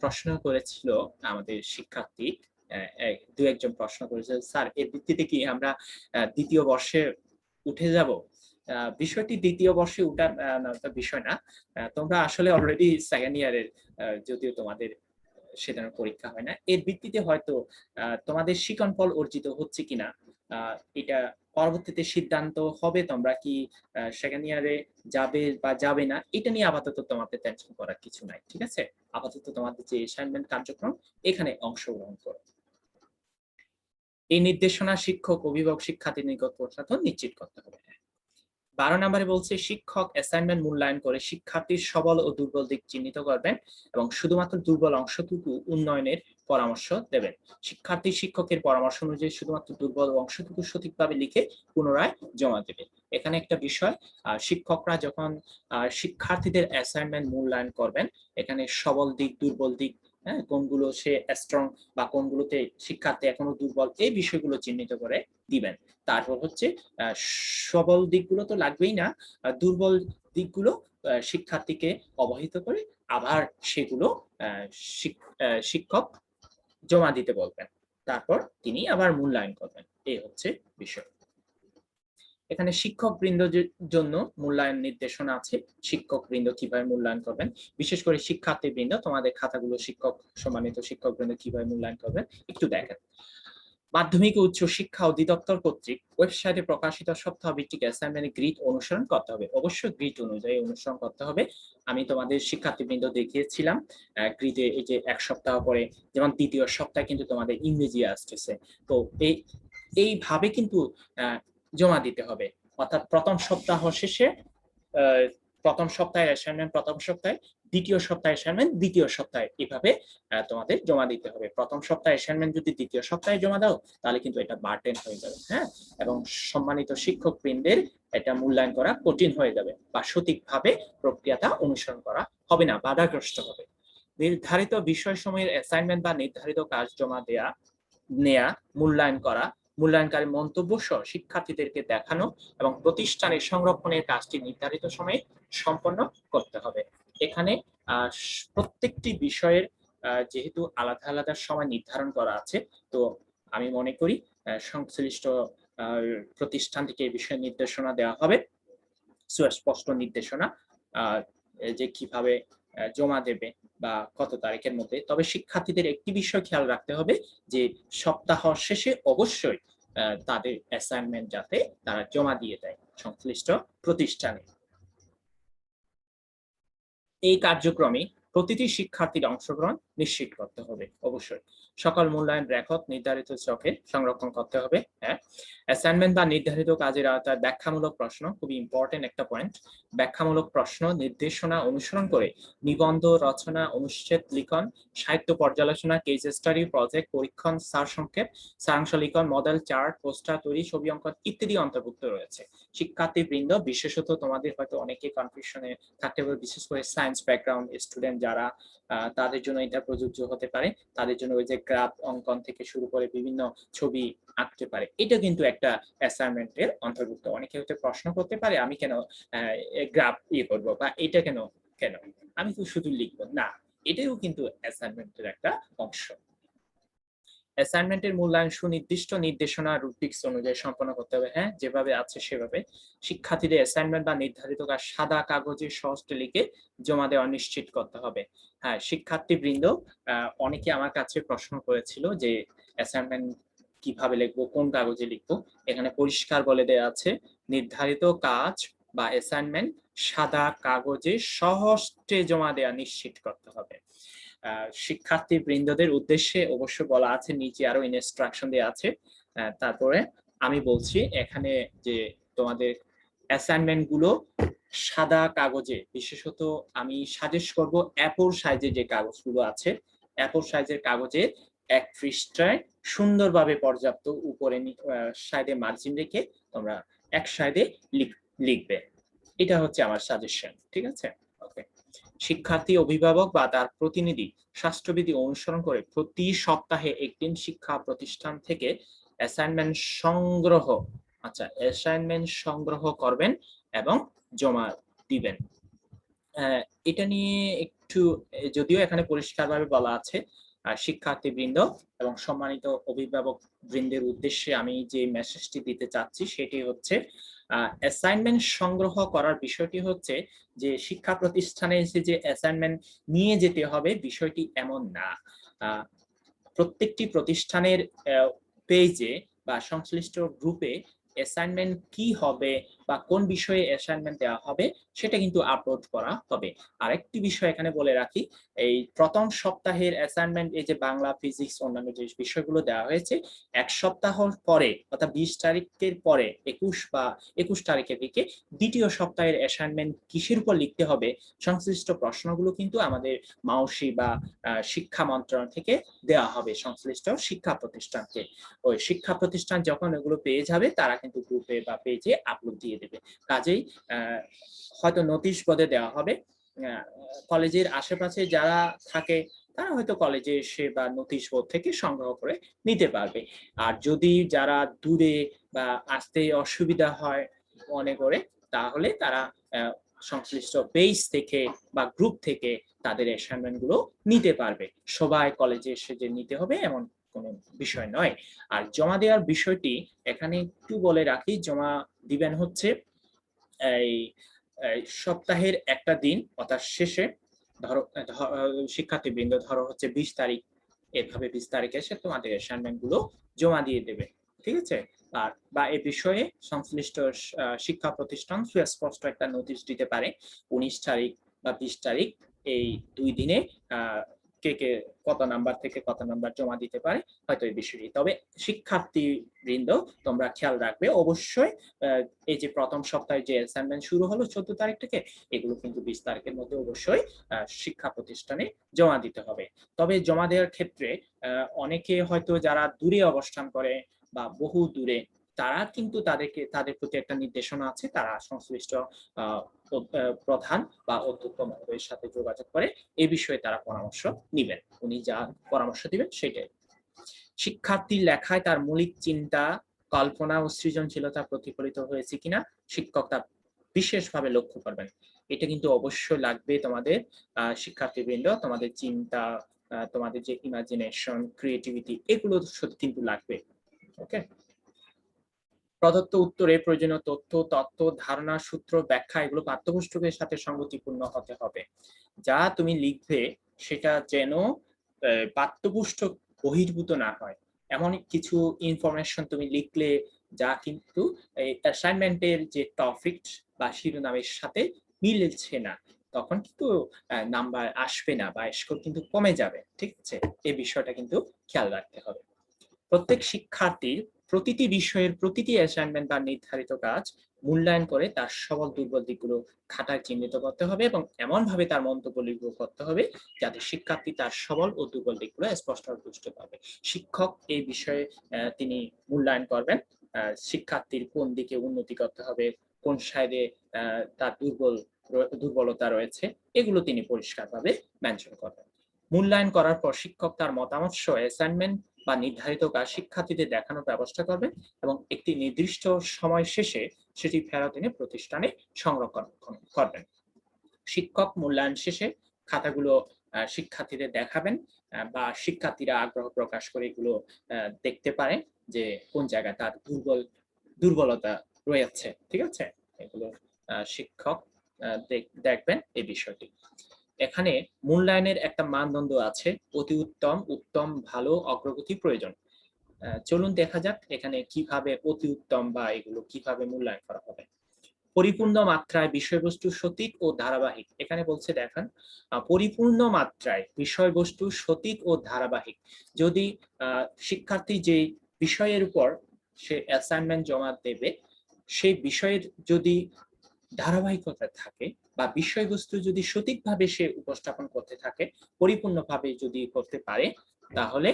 প্রশ্ন করেছিল আমাদের শিক্ষার্থী, দু একজন প্রশ্ন করেছে, স্যার এর ভিত্তিতে কি আমরা দ্বিতীয় বর্ষে উঠে যাব? বিষয়টি দ্বিতীয় বর্ষে উঠার বিষয় না। তোমরা আসলে অলরেডি সেকেন্ড ইয়ারের, যদিও তোমাদের সেখানে পরীক্ষা হয় না। এর ভিত্তিতে হয়তো তোমাদের শিখন ফল অর্জিত হচ্ছে কিনা এটা পরবর্তীতে সিদ্ধান্ত হবে, তোমরা কি সেকেন্ড ইয়ারে যাবে বা যাবে না, এটা নিয়ে আপাতত তোমাদের টেনশন করার কিছু নাই। ঠিক আছে, আপাতত তোমাদের যে অ্যাসাইনমেন্ট কার্যক্রম এখানে অংশগ্রহণ করো। এই নির্দেশনা শিক্ষক, অভিভাবক, শিক্ষার্থীর নিকট পৌঁছানো নিশ্চিত করতে হবে। 12 নম্বরে বলছে, শিক্ষক অ্যাসাইনমেন্ট মূল্যায়ন করে শিক্ষার্থীর সবল ও দুর্বল দিক চিহ্নিত করবেন এবং শুধুমাত্র দুর্বল অংশটুকু উন্নয়নের পরামর্শ দেবেন। শিক্ষার্থী শিক্ষকের পরামর্শ অনুযায়ী শুধুমাত্র দুর্বল অংশটুকু সঠিকভাবে লিখে পুনরায় জমা দেবে। এখানে একটা বিষয়, শিক্ষকরা যখন শিক্ষার্থীদের অ্যাসাইনমেন্ট মূল্যায়ন করবেন, এখানে সবল দিক, দুর্বল দিক, হ্যাঁ, কোনগুলো সে স্ট্রং বা কোনগুলোতে শিক্ষার্থী এখনো দুর্বল, এই বিষয়গুলো চিহ্নিত করে দিবেন। তারপর হচ্ছে সবল দিকগুলো তো লাগবেই না, দুর্বল দিকগুলো শিক্ষার্থীকে অবহিত করে আবার সেগুলো শিক্ষক জমা দিতে বলবেন। তারপর তিনি আবার মূল্যায়ন করবেন। এই হচ্ছে বিষয়। এখানে শিক্ষক বৃন্দের জন্য মূল্যায়ন নির্দেশনা আছে। শিক্ষক বৃন্দ কিভাবে মূল্যায়ন করবেন, বিশেষ করে শিক্ষার্থী বৃন্দ তোমাদের খাতাগুলো শিক্ষক, সম্মানিত শিক্ষক বৃন্দ কিভাবে মূল্যায়ন করবেন একটু দেখেন। মাধ্যমিক ও উচ্চ শিক্ষা অধিদপ্তর কর্তৃক ওয়েবসাইটে প্রকাশিত সপ্তাহ ভিত্তিক অ্যাসাইনমেন্ট গ্রিড অনুসরণ করতে হবে। অবশ্যই গ্রিড অনুযায়ী অনুসরণ করতে হবে। আমি তোমাদের শিক্ষার্থীবৃন্দ দেখিয়েছিলাম গ্রিডে এই যে এক সপ্তাহ পরে, যেমন দ্বিতীয় সপ্তাহে কিন্তু তোমাদের ইংরেজি আসতেছে, তো এইভাবে কিন্তু জমা দিতে হবে। অর্থাৎ প্রথম সপ্তাহ শেষে প্রথম সপ্তাহের অ্যাসাইনমেন্ট প্রথম সপ্তাহে, দ্বিতীয় সপ্তাহে অ্যাসাইনমেন্ট দ্বিতীয় সপ্তাহে, এভাবে তোমাদের জমা দিতে হবে। প্রথম সপ্তাহে অ্যাসাইনমেন্ট যদি দ্বিতীয় সপ্তাহে জমা দাও, তাহলে কিন্তু এটা বার্ডেন হয়ে যাবে। হ্যাঁ, এবং সম্মানিত শিক্ষক বৃন্দের এটা মূল্যায়ন করা কঠিন হয়ে যাবে বা সঠিকভাবে প্রক্রিয়াটা অনুসরণ করা হবে না, বাধাগ্রস্ত হবে। নির্ধারিত বিষয়সমূহের অ্যাসাইনমেন্ট বা নির্ধারিত কাজ জমা নেয়া, মূল্যায়ন করা, মূল্যায়নকারী মন্তব্য সহ শিক্ষার্থীদেরকে দেখানো এবং প্রতিষ্ঠানের সংরক্ষণের কাজটি নির্ধারিত সময়ে সম্পন্ন করতে হবে। এখানে প্রত্যেকটি বিষয়ের যেহেতু আলাদা আলাদা সময় নির্ধারণ করা আছে, তো আমি মনে করি সংশ্লিষ্ট প্রতিষ্ঠান থেকে এই বিষয়ে নির্দেশনা দেওয়া হবে, সুস্পষ্ট নির্দেশনা যে কিভাবে জমা দেবে বা কত তারিখের মধ্যে। তবে শিক্ষার্থীদের একটি বিষয় খেয়াল রাখতে হবে যে সপ্তাহ শেষে অবশ্যই তাদের অ্যাসাইনমেন্ট যাতে তারা জমা দিয়ে দেয় সংশ্লিষ্ট প্রতিষ্ঠানে। এই কার্যক্রমে প্রতিটি শিক্ষার্থীর অংশগ্রহণ নিশ্চিত করতে হবে। অবশ্যই সকল মূল্যায়ন রেকর্ড নির্ধারিত চকে সংরক্ষণ করতে হবে। হ্যাঁ, অ্যাসাইনমেন্ট বা নির্ধারিত কাজের আওতায় ব্যাখ্যামূলক প্রশ্ন, খুবই ইম্পর্টেন্ট একটা পয়েন্ট। ব্যাখ্যামূলক প্রশ্ন নির্দেশনা অনুসরণ করে নিবন্ধ রচনা, অনুচ্ছেদ লিখন, সাহিত্য পর্যালোচনা, কেস স্টাডি, প্রজেক্ট পরীক্ষণ, সারসংক্ষেপ, সারাংশ লিখন, মডেল, চার্ট, পোস্টার তৈরি, ছবি অঙ্কন ইত্যাদি অন্তর্ভুক্ত রয়েছে। শিক্ষার্থীবৃন্দ, বিশেষত তোমাদের হয়তো অনেকে কনফিউশনে থাকতে পারে, বিশেষ করে সায়েন্স ব্যাকগ্রাউন্ড স্টুডেন্ট যারা, তাদের জন্য এটা প্রযোজ্য হতে পারে। তাদের জন্য ওই যে গ্রাফ অঙ্কন থেকে শুরু করে বিভিন্ন ছবি আঁকতে পারে, এটা কিন্তু একটা অ্যাসাইনমেন্টের অন্তর্ভুক্ত। অনেকে হয়তো প্রশ্ন করতে পারে, আমি কেন গ্রাফ করবো বা এটা কেন কেন আমি তো শুধু লিখবো না, এটাও কিন্তু অ্যাসাইনমেন্টের একটা অংশ। অ্যাসাইনমেন্টের মূল্যায়ন সুনির্দিষ্ট নির্দেশনা রুব্রিক্স অনুযায়ী সম্পন্ন করতে হবে। হ্যাঁ, যেভাবে আছে সেভাবে। শিক্ষার্থীদের অ্যাসাইনমেন্ট বা নির্ধারিত কাজ সাদা কাগজে সহজে লিখে জমা দেওয়া নিশ্চিত করতে হবে। হ্যাঁ, শিক্ষার্থীবৃন্দ অনেকে আমার কাছে প্রশ্ন করেছিল যে অ্যাসাইনমেন্ট কিভাবে লিখবো, কোন কাগজে লিখবো। এখানে পরিষ্কার বলে দেওয়া আছে, নির্ধারিত কাজ বা অ্যাসাইনমেন্ট সাদা কাগজে সহজে জমা দেওয়া নিশ্চিত করতে হবে। শিক্ষার্থী বৃন্দদের উদ্দেশ্যে অবশ্য বলা আছে, নিচে আরো ইনস্ট্রাকশন দেওয়া আছে। তারপরে আমি বলছি এখানে যে তোমাদের অ্যাসাইনমেন্ট গুলো সাদা কাগজে, বিশেষত আমি সাজেস্ট করব A4 সাইজের যে কাগজগুলো আছে, A4 সাইজের কাগজে 1 পৃষ্ঠায় সুন্দরভাবে পর্যাপ্ত উপরে সাইডে মার্জিন রেখে তোমরা এক সাইডে লিখবে। এটা হচ্ছে আমার সাজেশন, ঠিক আছে? ওকে। শিক্ষার্থী, অভিভাবক বা তার প্রতিনিধি স্বাস্থ্যবিধি অনুসরণ করে প্রতি সপ্তাহে একদিন শিক্ষা প্রতিষ্ঠান থেকে অ্যাসাইনমেন্ট সংগ্রহ করবেন এবং জমা দিবেন। এটা নিয়ে একটু, যদিও এখানে পরিষ্কারভাবে বলা আছে, শিক্ষার্থীবৃন্দ এবং সম্মানিত অভিভাবক বৃন্দের উদ্দেশ্যে আমি যে মেসেজটি দিতে চাচ্ছি সেটি হচ্ছে, অ্যাসাইনমেন্ট সংগ্রহ করার বিষয়টি হচ্ছে যে শিক্ষা প্রতিষ্ঠানে এসে যে অ্যাসাইনমেন্ট নিয়ে যেতে হবে বিষয়টি এমন না। প্রত্যেকটি প্রতিষ্ঠানের পেজে বা সংশ্লিষ্ট গ্রুপে অ্যাসাইনমেন্ট কি হবে বা কোন বিষয়ে অ্যাসাইনমেন্ট দেওয়া হবে সেটা কিন্তু আপলোড করা হবে। আরেকটি বিষয় এখানে বলে রাখি, এই প্রথম সপ্তাহের অ্যাসাইনমেন্ট, এই যে বাংলা, ফিজিক্স, অন্যান্য যে বিষয়গুলো দেওয়া হয়েছে, এক সপ্তাহ পরে অর্থাৎ 20 তারিখের পরে 21 তারিখের দিকে দ্বিতীয় সপ্তাহের অ্যাসাইনমেন্ট কিসের উপর লিখতে হবে সংশ্লিষ্ট প্রশ্নগুলো কিন্তু আমাদের মাউসি বা শিক্ষা মন্ত্রণালয় থেকে দেওয়া হবে সংশ্লিষ্ট শিক্ষা প্রতিষ্ঠানকে। ওই শিক্ষা প্রতিষ্ঠান যখন এগুলো পেয়ে যাবে তারা কিন্তু গ্রুপে বা পেজে আপলোড দিয়ে দেবে। কাজেই হয়তো নোটিশ বোর্ডে দেওয়া হবে, কলেজের আশেপাশে যারা থাকে তারা হয়তো কলেজে এসে বা নোটিশ বোর্ড থেকে সংগ্রহ করে নিতে পারবে। আর যদি যারা দূরে বা আসতে অসুবিধা হয় মনে করে, তাহলে তারা সংশ্লিষ্ট পেজ থেকে বা গ্রুপ থেকে তাদের অ্যাসাইনমেন্ট গুলো নিতে পারবে। সবাই কলেজে এসে যে নিতে হবে এমন কোনো বিষয় নয়। আর জমা দেওয়ার বিষয়টি এখানে একটু বলে রাখি, জমা দিবেন হচ্ছে এই সপ্তাহের একটা দিন, অর্থাৎ শেষে ধরো শিক্ষার্থীবৃন্দ ধরো হচ্ছে 20 তারিখ, এভাবে 20 তারিখে এসে তোমাদের অ্যাসাইনমেন্ট গুলো জমা দিয়ে দেবে, ঠিক আছে? আর বা এই বিষয়ে সংশ্লিষ্ট শিক্ষা প্রতিষ্ঠান সুস্পষ্ট একটা নোটিশ দিতে পারে 19 তারিখ বা 20 তারিখ, এই 2 দিনে কে কে কত নাম্বার থেকে কত নাম্বার জমা দিতে পারে হয়তো এই বিষয়টি। তবে শিক্ষার্থী বৃন্দ তোমরা খেয়াল রাখবে অবশ্যই, এই যে প্রথম সপ্তাহে যে অ্যাসাইনমেন্ট শুরু হলো 14 তারিখ থেকে, এগুলো কিন্তু 20 তারিখের মধ্যে অবশ্যই শিক্ষা প্রতিষ্ঠানে জমা দিতে হবে। তবে জমা দেওয়ার ক্ষেত্রে অনেকে হয়তো যারা দূরে অবস্থান করে বা বহু দূরে, তারা কিন্তু তাদের প্রতি একটা নির্দেশনা আছে, তারা সংশ্লিষ্ট প্রধান বা অধ্যক্ষ মহোদয়ের সাথে যোগাযোগ করে এই বিষয়ে তারা পরামর্শ নিবেন। উনি যা পরামর্শ দিবেন সেটাই। শিক্ষার্থীর লেখায় তার মৌলিক চিন্তা, কল্পনা ও সৃজনশীলতা প্রতিফলিত হয়েছে কিনা শিক্ষক তা বিশেষভাবে লক্ষ্য করবেন। এটা কিন্তু অবশ্যই লাগবে তোমাদের শিক্ষার্থীবৃন্দ, তোমাদের চিন্তা, তোমাদের যে ইমাজিনেশন, ক্রিয়েটিভিটি, এগুলো কিন্তু লাগবে। ওকে। প্রদত্ত উত্তরে প্রয়োজনীয় তথ্য, ধারণা, সূত্র, ব্যাখ্যা এগুলো পাঠ্যপুস্তকের সাথে সঙ্গতিপূর্ণ হতে হবে। যা তুমি লিখবে সেটা যেন পাঠ্যপুস্তক বহির্ভূত না হয়, এমন কিছু ইনফরমেশন তুমি লিখলে যা কিন্তু অ্যাসাইনমেন্টের যে টপিক বা শিরোনামের সাথে মিলছে না, তখন কিন্তু নাম্বার আসবে না বা স্কোর কিন্তু কমে যাবে, ঠিক আছে? এই বিষয়টা কিন্তু খেয়াল রাখতে হবে। প্রত্যেক শিক্ষার্থীর প্রতিটি বিষয়ের প্রতিটি অ্যাসাইনমেন্ট বা নির্ধারিত কাজ মূল্যায়ন করে তার সবল দুর্বল দিকগুলো খাতায় চিহ্নিত করতে হবে এবং এমনভাবে তার মন্তব্য লিখে করতে হবে যাতে শিক্ষার্থী তার সবল ও দুর্বল দিকগুলো স্পষ্টভাবে বুঝতে পারবে। শিক্ষক এই বিষয়ে তিনি মূল্যায়ন করবেন, শিক্ষার্থীর কোন দিকে উন্নতি করতে হবে, কোন সাইডে তার দুর্বলতা রয়েছে, এগুলো তিনি পরিষ্কারভাবে মেনশন করবেন। মূল্যায়ন করার পর শিক্ষক তার মতামত সহ অ্যাসাইনমেন্ট বা নির্ধারিত কাজ শিক্ষার্থীদের দেখানোর ব্যবস্থা করবেন এবং একটি নির্দিষ্ট সময় শেষে সেটি ফেরত এনে প্রতিষ্ঠানে সংরক্ষণ করবেন। শিক্ষক মূল্যায়ন শেষে খাতাগুলো শিক্ষার্থীদের দেখাবেন বা শিক্ষার্থীরা আগ্রহ প্রকাশ করে এগুলো দেখতে পারে যে কোন জায়গায় তার দুর্বলতা রয়েছে, ঠিক আছে? এগুলো শিক্ষক দেখবেন এই বিষয়টি। এখানে মূল্যায়নের একটা মানদণ্ড আছে, অতি উত্তম, উত্তম, ভালো, অগ্রগতি, প্রয়োজন। চলুন দেখা যাক এখানে কিভাবে অতি উত্তম বা এগুলো কিভাবে মূল্যায়ন করা হবে। পরিপূর্ণ মাত্রায় বিষয়বস্তু সঠিক ও ধারাবাহিক। এখানে বলছে দেখেন পরিপূর্ণ মাত্রায় বিষয়বস্তু সঠিক ও ধারাবাহিক। যদি শিক্ষার্থী যে বিষয়ের উপর সে অ্যাসাইনমেন্ট জমা দেবে সেই বিষয়ের যদি ধারাবাহিকতা থাকে বা বিষয়বস্তু যদি সঠিকভাবে সে উপস্থাপন করতে থাকে, পরিপূর্ণভাবে যদি করতে পারে, তাহলে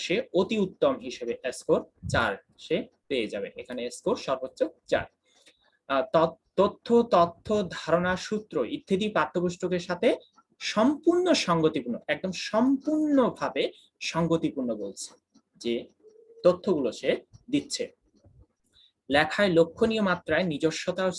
সে অতি উত্তম হিসেবে স্কোর 4 সে পেয়ে যাবে। এখানে স্কোর সর্বোচ্চ 4। তথ্য ধারণা সূত্র ইত্যাদি পাঠ্যপুস্তকের সাথে সম্পূর্ণ সঙ্গতিপূর্ণ, একদম সম্পূর্ণভাবে সঙ্গতিপূর্ণ বলছে যে তথ্যগুলো সে দিচ্ছে। লেখায় লক্ষণীয় মাত্রায় নিজস্বতা ও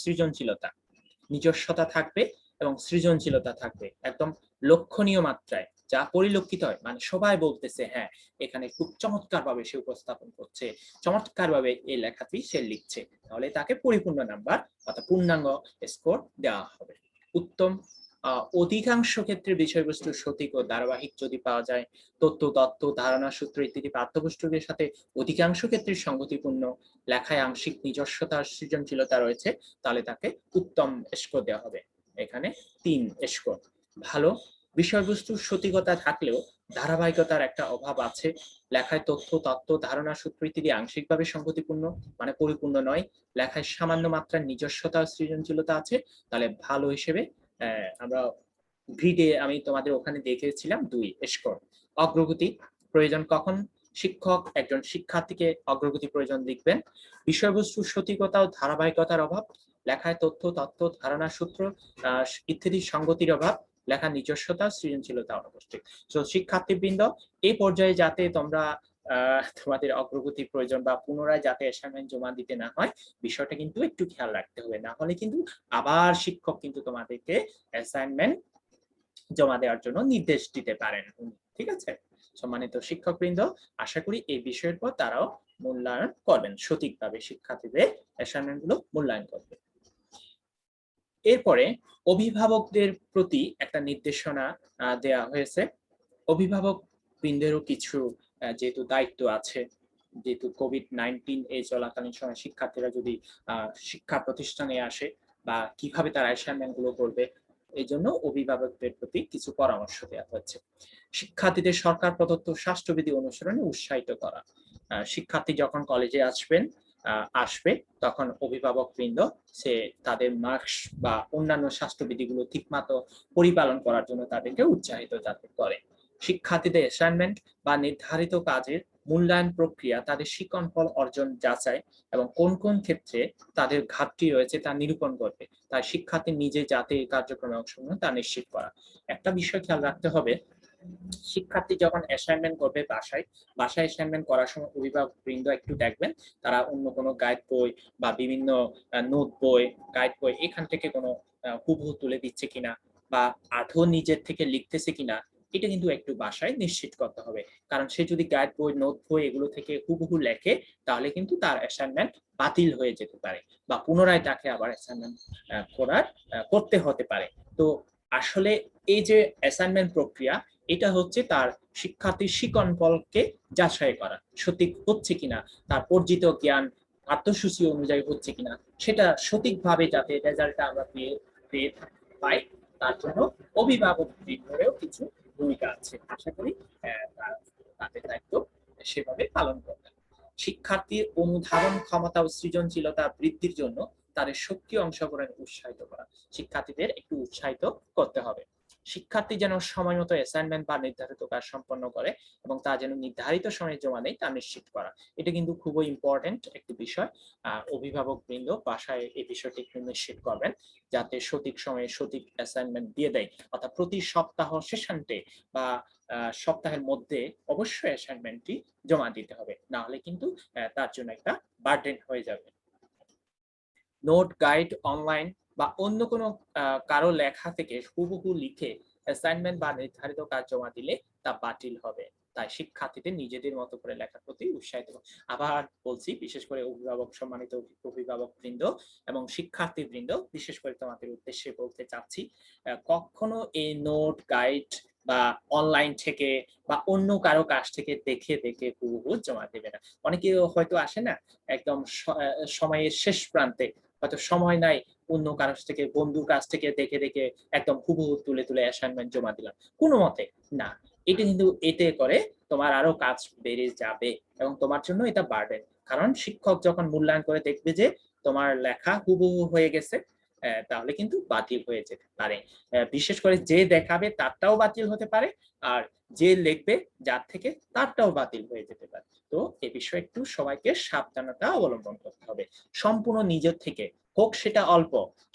নিজস্বতা থাকবে এবং সৃজনশীলতা থাকবে, একদম লক্ষণীয় মাত্রায়, যা পরিলক্ষিত হয়, মানে সবাই বলতেছে হ্যাঁ এখানে খুব চমৎকার ভাবে সে উপস্থাপন করছে, চমৎকার ভাবে এই লেখাটি সে লিখছে, তাহলে তাকে পরিপূর্ণ নাম্বার অর্থাৎ পূর্ণাঙ্গ স্কোর দেওয়া হবে। উত্তম অধিকাংশ ক্ষেত্রে বিষয়বস্তুর সঠিক ও ধারাবাহিক যদি পাওয়া যায়, তথ্য ধারণা সূত্র ইত্যাদি পাঠ্যপুস্তকের সাথে অধিকাংশ ক্ষেত্রে সঙ্গতিপূর্ণ, লেখায় আংশিক নিজস্বতা সৃজনশীলতা রয়েছে, তাহলে তাকে উত্তম স্কোর দেওয়া হবে। এখানে 3 স্কোর। ভালো বিষয়বস্তুর সঠিকতা থাকলেও ধারাবাহিকতার একটা অভাব আছে, লেখায় তথ্য ধারণা সূত্র ইত্যাদি আংশিকভাবে সঙ্গতিপূর্ণ মানে পরিপূর্ণ নয়, লেখায় সামান্য মাত্রার নিজস্বতা সৃজনশীলতা আছে, তাহলে ভালো হিসেবে আমরা গ্রিডে আমি তোমাদের ওখানে দেখেছিলাম 2 স্কোর। অগ্রগতি প্রয়োজন কখন শিক্ষক একজন শিক্ষার্থীকে অগ্রগতি প্রয়োজন লিখবেন? বিষয়বস্তুর সঠিকতা ও ধারাবাহিকতার অভাব, লেখায় তথ্য ধারণা সূত্র ইত্যাদি সঙ্গতির অভাব, লেখার নিজস্বতা সৃজনশীলতা অনুপস্থিত। তো শিক্ষার্থীবৃন্দ, এই পর্যায়ে যাতে তোমরা তোমাদের অগ্রগতি প্রয়োজন বা পুনরায় যাতে অ্যাসাইনমেন্ট জমা দিতে না হয়, বিষয়টা কিন্তু একটু খেয়াল রাখতে হবে, না হলে কিন্তু আবার শিক্ষক কিন্তু তোমাদেরকে অ্যাসাইনমেন্ট জমা দেওয়ার জন্য নির্দেশ দিতে পারেন। ঠিক আছে সম্মানিত শিক্ষকবৃন্দ, আশা করি এই বিষয়ের পর তারাও মূল্যায়ন করবেন, সঠিকভাবে শিক্ষার্থীদের অ্যাসাইনমেন্ট গুলো মূল্যায়ন করবে। এরপরে অভিভাবকদের প্রতি একটা নির্দেশনা দেওয়া হয়েছে। অভিভাবক বৃন্দেরও কিছু যেহেতু দায়িত্ব আছে, যেহেতু কোভিড-19 এই চলাকালীন সময় শিক্ষার্থীরা যদি শিক্ষা প্রতিষ্ঠানে আসে বা কিভাবে তারা অ্যাসাইনমেন্ট গুলো করবে, এই জন্য অভিভাবকদের প্রতি কিছু পরামর্শ দেওয়া হচ্ছে। শিক্ষার্থীদের সরকার প্রদত্ত স্বাস্থ্যবিধি অনুসরণে উৎসাহিত করা। শিক্ষার্থী যখন কলেজে আসবে তখন অভিভাবক বৃন্দ সে তাদের মাস্ক বা অন্যান্য স্বাস্থ্যবিধিগুলো ঠিকমতো পরিপালন করার জন্য তাদেরকে উৎসাহিত যাতে করে। শিক্ষার্থীদের অ্যাসাইনমেন্ট বা নির্ধারিত কাজের মূল্যায়ন প্রক্রিয়া তাদের শিক্ষণ ফল অর্জন যাচাই এবং কোন কোন ক্ষেত্রে তাদের ঘাটতি রয়েছে তা নিরূপণ করবে, তাই শিক্ষার্থী নিজে যাতে এই কার্যক্রমে অংশগ্রহণ তা নিশ্চিত করা। একটা বিষয় খেয়াল রাখতে হবে, শিক্ষার্থী যখন অ্যাসাইনমেন্ট করবে বাসায় অ্যাসাইনমেন্ট করার সময় অভিভাবক বৃন্দ একটু দেখবেন তারা অন্য কোনো গাইড বই বা বিভিন্ন নোট বই, গাইড বই এখান থেকে কোনো হুবহু তুলে দিচ্ছে কিনা বা আদৌ নিজের থেকে লিখতেছে কিনা, এটা কিন্তু একটু বাসায় নিশ্চিত করতে হবে। কারণ সে যদি গাইড বই, নোট বই এগুলো থেকে হুবহু লেখে, তাহলে কিন্তু তার অ্যাসাইনমেন্ট বাতিল হয়ে যেতে পারে বা পুনরায় তাকে আবার অ্যাসাইনমেন্ট করতে হতে পারে। তো আসলে এই যে অ্যাসাইনমেন্ট প্রক্রিয়া, এটা হচ্ছে তার শিক্ষার্থীর শিক্ষণ ফলকে যাচাই করা, সঠিক হচ্ছে কিনা, তার অর্জিত জ্ঞান পাঠ্যসূচি অনুযায়ী হচ্ছে কিনা, সেটা সঠিকভাবে যাতে রেজাল্টটা আমরা পেয়ে পাই, তার জন্য অভিভাবক বৃন্দরেও কিছু ভূমিকা আছে। আশা করি তাদের দায়িত্ব সেভাবে পালন করবেন। শিক্ষার্থীর অনুধাবন ক্ষমতা ও সৃজনশীলতা বৃদ্ধির জন্য তাদের সক্রিয় অংশগ্রহণে উৎসাহিত করা। শিক্ষার্থীদের একটু উৎসাহিত করতে হবে। শিক্ষার্থী যেন সময় মতো অ্যাসাইনমেন্ট বা নির্ধারিত কাজ সম্পন্ন করে এবং তা যেন নির্ধারিত সময়ে জমা দেয় তা নিশ্চিত করা। এটা কিন্তু খুবই ইম্পর্টেন্ট একটি বিষয়। অভিভাবক বৃন্দ বাসায় এই বিষয়টি একটু নিশ্চিত করবেন যাতে সঠিক সময়ে সঠিক অ্যাসাইনমেন্ট দিয়ে দেয়, অর্থাৎ প্রতি সপ্তাহ শেষান্তে বা সপ্তাহের মধ্যে অবশ্যই অ্যাসাইনমেন্টটি জমা দিতে হবে, না হলে কিন্তু তার জন্য একটা বার্ডেন হয়ে যাবে। নোট, গাইড, অনলাইন বা অন্য কোনো কারো লেখা থেকে হুবহু লিখে অ্যাসাইনমেন্ট বা নির্ধারিত কাজ জমা দিলে তা বাতিল হবে। তাই শিক্ষার্থীদের নিজেদের মতো করে লেখার প্রতি উৎসাহিত। আবার বলছি, বিশেষ করে সম্মানিত অভিভাবক বৃন্দ এবং শিক্ষার্থী বৃন্দ, বিশেষ করে তোমাদের উদ্দেশ্যে বলতে চাচ্ছি, কখনো এই নোট, গাইড বা অনলাইন থেকে বা অন্য কারো কাছ থেকে দেখে হুবহু জমা দেবে না। অনেকে হয়তো আসে না একদম সময়ের শেষ প্রান্তে, হয়তো সময় নাই, অন্য কারোর থেকে, বন্ধুর কাছ থেকে দেখে দেখে একদম হুবহু তুলে তুলে অ্যাসাইনমেন্ট জমা দিলাম, কোনো মতে না। এটা কিন্তু এতে করে তোমার আরো কাজ বেড়ে যাবে এবং তোমার জন্য এটা বার্ডেন। কারণ শিক্ষক যখন মূল্যায়ন করে দেখবে যে তোমার লেখা হুবহু হয়ে গেছে, তাহলে কিন্তু বাতিল হয়ে যেতে পারে। বিশেষ করে যে দেখাবে তারটাও বাতিল হতে পারে, আর যে লিখবে যার থেকে তারটাও বাতিল হয়ে যেতে পারে। তো এ বিষয়ে একটু সবাইকে সাবধানতা অবলম্বন করতে হবে। সম্পূর্ণ নিজের থেকে হোক, সেটা অল্প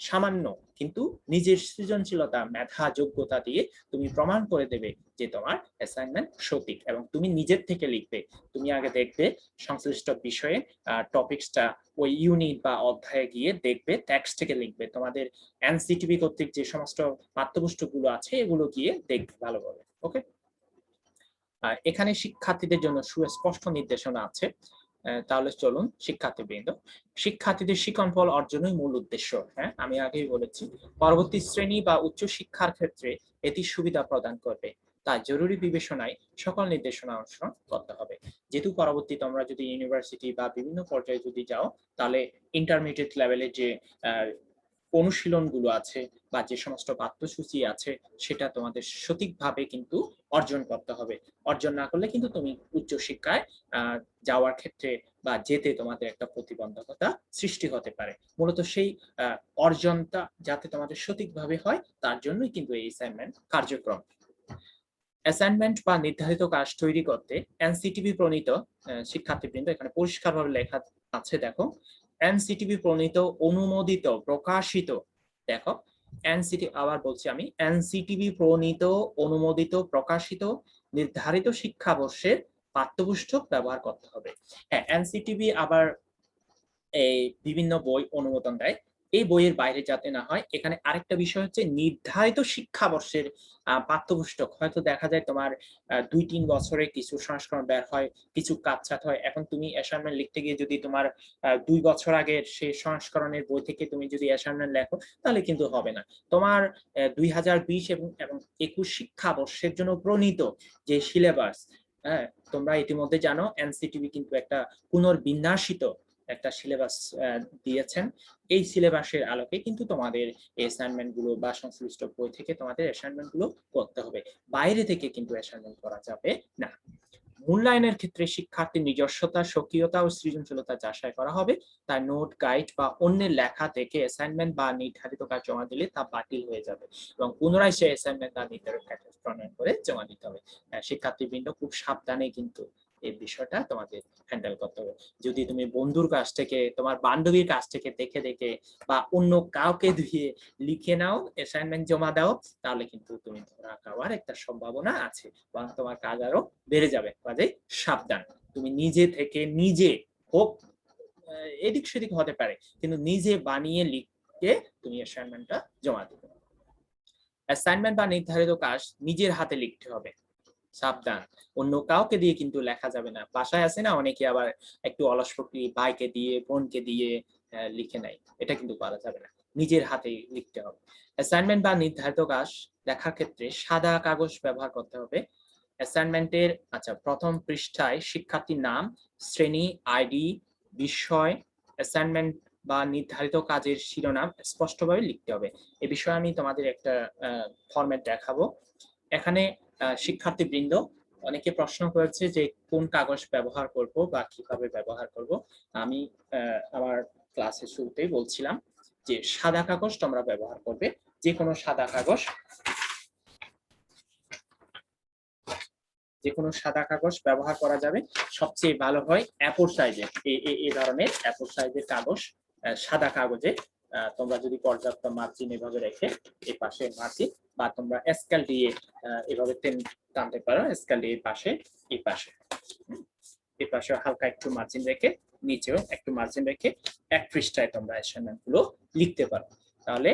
সামান্য, কিন্তু নিজের সৃজনশীলতা, মেধা, যোগ্যতা দিয়ে তুমি প্রমাণ করে দেবে যে তোমার অ্যাসাইনমেন্ট সঠিক এবং তুমি নিজের থেকে লিখবে। তুমি আগে দেখবে সংশ্লিষ্ট বিষয়ে টপিকসটা ওই ইউনিট বা অধ্যায়ে গিয়ে দেখবে, টেক্সট থেকে লিখবে। তোমাদের এনসিটিভি কর্তৃক যে সমস্ত পাঠ্যপুস্তকগুলো আছে এগুলো গিয়ে দেখবে ভালোভাবে। ওকে, এখানে শিক্ষার্থীদের জন্য সুস্পষ্ট নির্দেশনা আছে। তাহলে চলুন শিক্ষার্থীবৃন্দ, শিক্ষার্থীদের শিক্ষণফল অর্জনই মূল উদ্দেশ্য। হ্যাঁ, আমি আগেই বলেছি, পরবর্তী শ্রেণী বা উচ্চ শিক্ষার ক্ষেত্রে এটি সুবিধা প্রদান করবে। তাই জরুরি বিবেচনায় সকল নির্দেশনা অনুসরণ করতে হবে। যেহেতু পরবর্তী তোমরা যদি ইউনিভার্সিটি বা বিভিন্ন পর্যায়ে যদি যাও, তাহলে ইন্টারমিডিয়েট লেভেলে যে অনুশীলনগুলো আছে বা যে সমস্ত পাঠ্যসূচি আছে সেটা তোমাদের সঠিকভাবে কিন্তু অর্জন করতে হবে। অর্জন না করলে কিন্তু তুমি উচ্চশিক্ষায় যাওয়ার ক্ষেত্রে বা যেতে তোমাদের একটা প্রতিবন্ধকতা সৃষ্টি হতে পারে। মূলত সেই অর্জনটা যাতে তোমাদের সঠিকভাবে হয় তার জন্যই কিন্তু এই অ্যাসাইনমেন্ট কার্যক্রম। অ্যাসাইনমেন্ট বা নির্ধারিত কাজ তৈরি করতে এনসিটিভি প্রণীত, শিক্ষার্থীবৃন্দ এখানে পরিষ্কারভাবে লেখা আছে, দেখো, এনসিটিভি প্রণীত, অনুমোদিত, প্রকাশিত, দেখো এনসিটি, আবার বলছি আমি, এনসিটিভি প্রণীত, অনুমোদিত, প্রকাশিত নির্ধারিত শিক্ষাবর্ষের পাঠ্যপুস্তক ব্যবহার করতে হবে। হ্যাঁ, এনসিটিভি আবার এই বিভিন্ন বই অনুমোদন দেয়, এই বইয়ের বাইরে যাতে না হয়। এখানে আরেকটা বিষয় হচ্ছে নির্ধারিত শিক্ষাবর্ষের পাঠ্যপুস্তক। হয়তো দেখা যায় তোমার ২-৩ বছরে কিছু সংস্করণ বের হয়, কিছু কাটছাঁট হয়। এখন তুমি অ্যাসাইনমেন্ট লিখতে গিয়ে যদি তোমার ২ বছর আগের সেই সংস্করণের বই থেকে তুমি যদি অ্যাসাইনমেন্ট লেখো, তাহলে কিন্তু হবে না। তোমার ২০২০ এবং ২১ শিক্ষাবর্ষের জন্য প্রণীত যে সিলেবাস, হ্যাঁ, তোমরা ইতিমধ্যে জানো এনসিটিভি কিন্তু একটা পুনর্বিন্যাসিত একটা সিলেবাস দিয়েছেন। এই সিলেবাসের আলোকে কিন্তু তোমাদের অ্যাসাইনমেন্ট গুলো বা সংশ্লিষ্ট বই থেকে তোমাদের অ্যাসাইনমেন্ট গুলো করতে হবে। বাইরে থেকে কিন্তু অ্যাসাইনমেন্ট করা যাবে না। মূল্যায়নের ক্ষেত্রে শিক্ষার্থীর নিজস্বতা, সক্রিয়তা ও সৃজনশীলতা যাচাই করা হবে। তার নোট, গাইড বা অন্যের লেখা থেকে অ্যাসাইনমেন্ট বা নির্ধারিত কাজ জমা দিলে তা বাতিল হয়ে যাবে এবং পুনরায় সেই অ্যাসাইনমেন্ট বা নির্ধারিত কাজ প্রণয়ন করে জমা দিতে হবে। শিক্ষার্থীবৃন্দ খুব সাবধানে কিন্তু এই বিষয়টা তোমাদের হ্যান্ডেল করতে হবে। যদি তুমি বন্ধুর কাছ থেকে, তোমার বান্ধবীর কাছ থেকে দেখে দেখে বা অন্য কাউকে দিয়ে লিখে নাও, অ্যাসাইনমেন্ট জমা দাও, তাহলে কিন্তু তুমি ধরা খাওয়ার একটা সম্ভাবনা আছে বা তোমার কাজ আরো বেড়ে যাবে। কাজে সাবধান, তুমি নিজে থেকে নিজে হোক, এদিক সেদিক হতে পারে, কিন্তু নিজে বানিয়ে লিখে তুমি অ্যাসাইনমেন্টটা জমা দিবে। অ্যাসাইনমেন্ট বা নির্ধারিত কাজ নিজের হাতে লিখতে হবে, সাবধান, অন্য কাউকে দিয়ে কিন্তু লেখা যাবে না। বাসায় আছে না অনেকে আবার একটু অলস প্রকৃতি, ভাইকে দিয়ে, বোনকে দিয়ে লিখে নেয়, এটা কিন্তু করা যাবে না, নিজের হাতে লিখতে হবে। অ্যাসাইনমেন্ট বা নির্ধারিত কাজ লেখার ক্ষেত্রে সাদা কাগজ ব্যবহার করতে হবে। অ্যাসাইনমেন্টের প্রথম পৃষ্ঠায় শিক্ষার্থীর নাম, শ্রেণী, আইডি, বিষয়, অ্যাসাইনমেন্ট বা নির্ধারিত কাজের শিরোনাম স্পষ্টভাবে লিখতে হবে। এ বিষয়ে আমি তোমাদের একটা ফরম্যাট দেখাবো। এখানে শিক্ষার্থীবৃন্দ অনেকে প্রশ্ন করেছে যে কোন কাগজ ব্যবহার করব বা কিভাবে ব্যবহার করব। আমি আমার ক্লাসের শুরুতেই বলছিলাম যে সাদা কাগজ তোমরা ব্যবহার করবে, যে কোনো সাদা কাগজ, যে কোনো সাদা কাগজ ব্যবহার করা যাবে। সবচেয়ে ভালো হয় A4 সাইজের, এই ধরনের A4 সাইজের কাগজ, সাদা কাগজে তোমরা যদি পর্যাপ্ত মার্জিন এভাবে রেখে, এই পাশে মার্জিন, বা তোমরা স্কেল দিয়ে এভাবে টানতে পারো, স্কেল দিয়ে পাশে, এই পাশে, এই পাশে হালকা একটু মার্জিন রেখে, নিচেও একটু মার্জিন রেখে এক পৃষ্ঠায় তোমরা অ্যাসাইনমেন্ট গুলো লিখতে পারো। তাহলে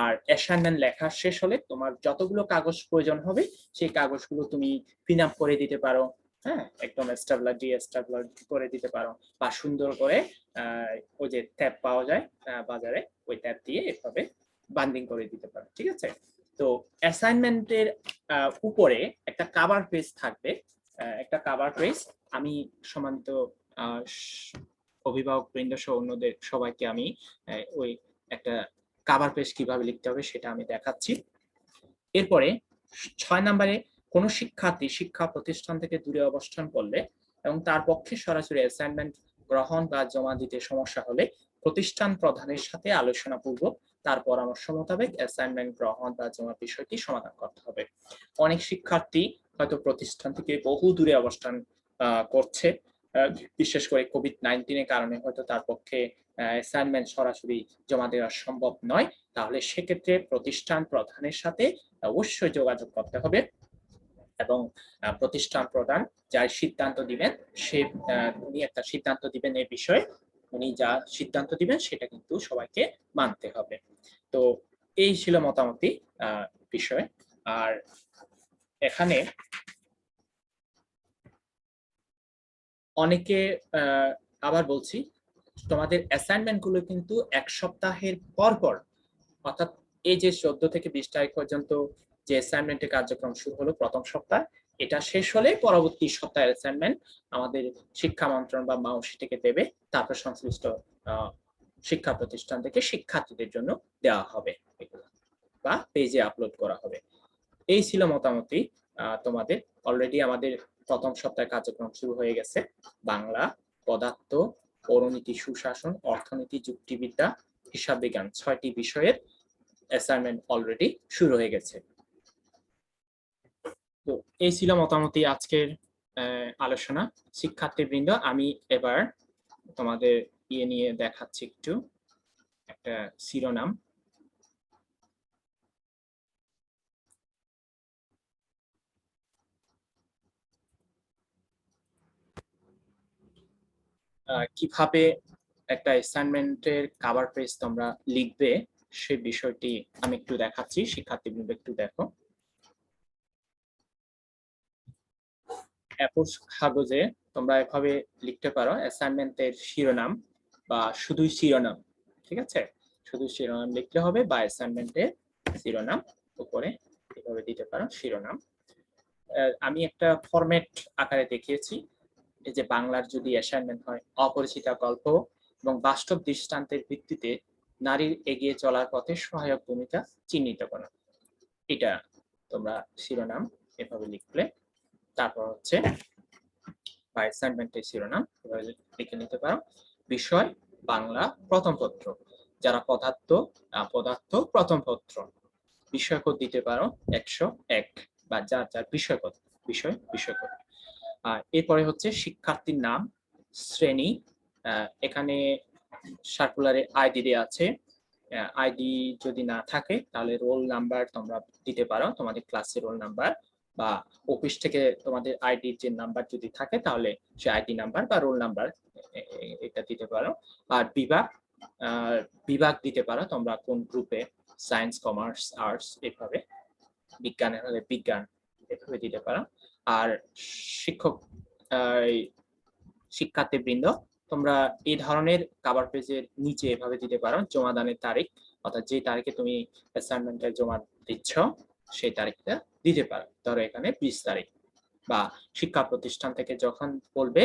আর অ্যাসাইনমেন্ট লেখা শেষ হলে তোমার যতগুলো কাগজ প্রয়োজন হবে সেই কাগজগুলো তুমি পিন আপ করে দিতে পারো। হ্যাঁ, একদম স্টাবলার দিয়ে স্টাবলার করে দিতে পারো, বা সুন্দর করে ওই যে ট্যাব পাওয়া যায় বাজারে, ওই ট্যাব দিয়ে এভাবে বান্ডিং করে দিতে পারো। ঠিক আছে, তো অ্যাসাইনমেন্টের উপরে একটা কভার পেজ থাকবে, একটা কভার পেজ আমি সমান্ত অভিভাবক বৃন্দ সহ অন্যদের সবাইকে আমি ওই একটা কভার পেজ কিভাবে লিখতে হবে সেটা আমি দেখাচ্ছি। এরপরে 6 নম্বরে কোনো শিক্ষার্থী শিক্ষা প্রতিষ্ঠান থেকে দূরে অবস্থান করলে এবং তার পক্ষে সরাসরি অ্যাসাইনমেন্ট গ্রহণ বা জমা দিতে সমস্যা হলে প্রতিষ্ঠান প্রধানের সাথে আলোচনাপূর্বক তার পরামর্শ মোতাবেক অ্যাসাইনমেন্ট গ্রহণ বা জমা বিষয়টি সমাধান করতে হবে। অনেক শিক্ষার্থী হয়তো প্রতিষ্ঠান থেকে বহু দূরে অবস্থান করছে, বিশেষ করে কোভিড-19 এর কারণে হয়তো তার পক্ষে অ্যাসাইনমেন্ট সরাসরি জমা দেওয়া সম্ভব নয়। তাহলে সেক্ষেত্রে প্রতিষ্ঠান প্রধানের সাথে অবশ্যই যোগাযোগ করতে হবে এবং প্রতিষ্ঠান প্রধান যার সিদ্ধান্ত দিবেন সে উনি একটা সিদ্ধান্ত দিবেন এই বিষয়ে, উনি যা সিদ্ধান্ত দিবেন সেটা কিন্তু সবাইকে মানতে হবে। তো এই ছিল মোটামুটি বিষয়। আর এখানে অনেকে আবার বলছি, তোমাদের অ্যাসাইনমেন্ট গুলো কিন্তু 1 সপ্তাহের পর পর, অর্থাৎ এই যে 14 থেকে 20 তারিখ পর্যন্ত যে অ্যাসাইনমেন্টের কার্যক্রম শুরু হলো প্রথম সপ্তাহ, এটা শেষ হলে পরবর্তী সপ্তাহের অ্যাসাইনমেন্ট আমাদের শিক্ষা মন্ত্রণালয় বা মাউসি থেকে দেবে, তারপর সংশ্লিষ্ট শিক্ষা প্রতিষ্ঠান থেকে শিক্ষার্থীদের জন্য দেওয়া হবে বা পেজে আপলোড করা হবে। এই ছিল মোটামুটি তোমাদের। অলরেডি আমাদের প্রথম সপ্তাহের কার্যক্রম শুরু হয়ে গেছে। বাংলা, পদার্থ, পৌরনীতি, সুশাসন, অর্থনীতি, যুক্তিবিদ্যা, হিসাব বিজ্ঞান 6টি বিষয়ের অ্যাসাইনমেন্ট অলরেডি শুরু হয়ে গেছে। তো এই ছিল মোটামুটি আজকের আলোচনা। শিক্ষার্থীবৃন্দ, আমি এবার তোমাদের নিয়ে দেখাচ্ছি একটু একটা শিরোনাম। কিভাবে একটা অ্যাসাইনমেন্টের কভার পেজ তোমরা লিখবে সেই বিষয়টি আমি একটু দেখাচ্ছি। শিক্ষার্থীবৃন্দ একটু দেখো। A4 কাগজে তোমরা এভাবে লিখতে পারো অ্যাসাইনমেন্টের শিরোনাম বা শুধুই শিরোনাম, ঠিক আছে? শুধু শিরোনাম লিখতে হবে বা অ্যাসাইনমেন্টের শিরোনাম উপরে এভাবে দিতে পারো শিরোনাম। আমি একটা ফরম্যাট আকারে দেখিয়েছি। এই যে বাংলার যদি অ্যাসাইনমেন্ট হয়, অপরিচিতা গল্প এবং বাস্তব দৃষ্টান্তের ভিত্তিতে নারীর এগিয়ে চলার পথে সহায়ক ভূমিকা চিহ্নিত করা, এটা তোমরা শিরোনাম এভাবে লিখলে। তারপর হচ্ছে অ্যাসাইনমেন্টের শিরোনাম এভাবে লিখে নিতে পারো। বিষয় বাংলা প্রথম পত্র, যারা পদার্থ প্রথম পত্র, বিষয় কোড দিতে পারো 101 বা যার যার বিষয় কোড এরপরে হচ্ছে শিক্ষার্থীর নাম, শ্রেণী, এখানে সার্কুলারে আইডি দেওয়া আছে। আইডি যদি না থাকে তাহলে রোল নাম্বার তোমরা দিতে পারো, তোমাদের ক্লাসের রোল নাম্বার, বা অফিস থেকে তোমাদের আইডি যে নাম্বার যদি থাকে তাহলে সে আইডি নাম্বার বা রোল নাম্বার এটা দিতে পারো। আর বিভাগ দিতে পারো তোমরা কোন গ্রুপে, সায়েন্স, কমার্স, আর্টস, এভাবে। বিজ্ঞানের হলে বিজ্ঞান এভাবে দিতে পারো। আর শিক্ষার্থীবৃন্দ, তোমরা এই ধরনের কভার পেজের নিচে এভাবে দিতে পারো জমাদানের তারিখ, অর্থাৎ যে তারিখে তুমি অ্যাসাইনমেন্টটা জমা দিচ্ছ সেই তারিখটা দিতে পারো। ধরো এখানে 20 তারিখ, বা শিক্ষা প্রতিষ্ঠান থেকে যখন বলবে,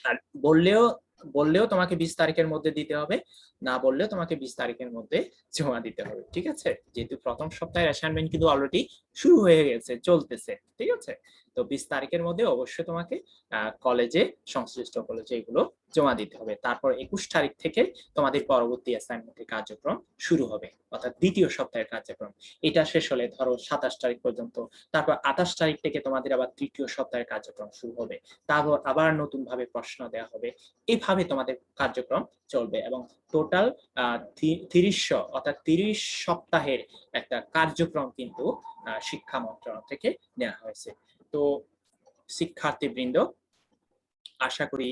আর বললেও তোমাকে 20 তারিখের মধ্যে দিতে হবে, না বললেও তোমাকে 20 তারিখের মধ্যে জমা দিতে হবে, ঠিক আছে? যেহেতু প্রথম সপ্তাহের অ্যাসাইনমেন্ট কিন্তু অলরেডি শুরু হয়ে গেছে, চলতেছে, ঠিক আছে? তো 20 তারিখের মধ্যে অবশ্যই তোমাকে কলেজে, সংশ্লিষ্ট কলেজে এগুলো জমা দিতে হবে। তারপর 21 তারিখ থেকে তোমাদের পরবর্তী অ্যাসাইনমেন্টের কার্যক্রম শুরু হবে, অর্থাৎ দ্বিতীয় সপ্তাহের কার্যক্রম। এটা শেষ হলে ধরো 27 তারিখ পর্যন্ত, তারপর 28 তারিখ থেকে তোমাদের আবার তৃতীয় সপ্তাহের কার্যক্রম শুরু হবে, তারপর আবার নতুন ভাবে প্রশ্ন দেওয়া হবে। এইভাবে তোমাদের কার্যক্রম চলবে এবং টোটাল 30 অর্থাৎ 30 সপ্তাহের একটা কার্যক্রম কিন্তু শিক্ষা মন্ত্রণালয় থেকে নেওয়া হয়েছে। তো শিক্ষার্থীবৃন্দ, আশা করি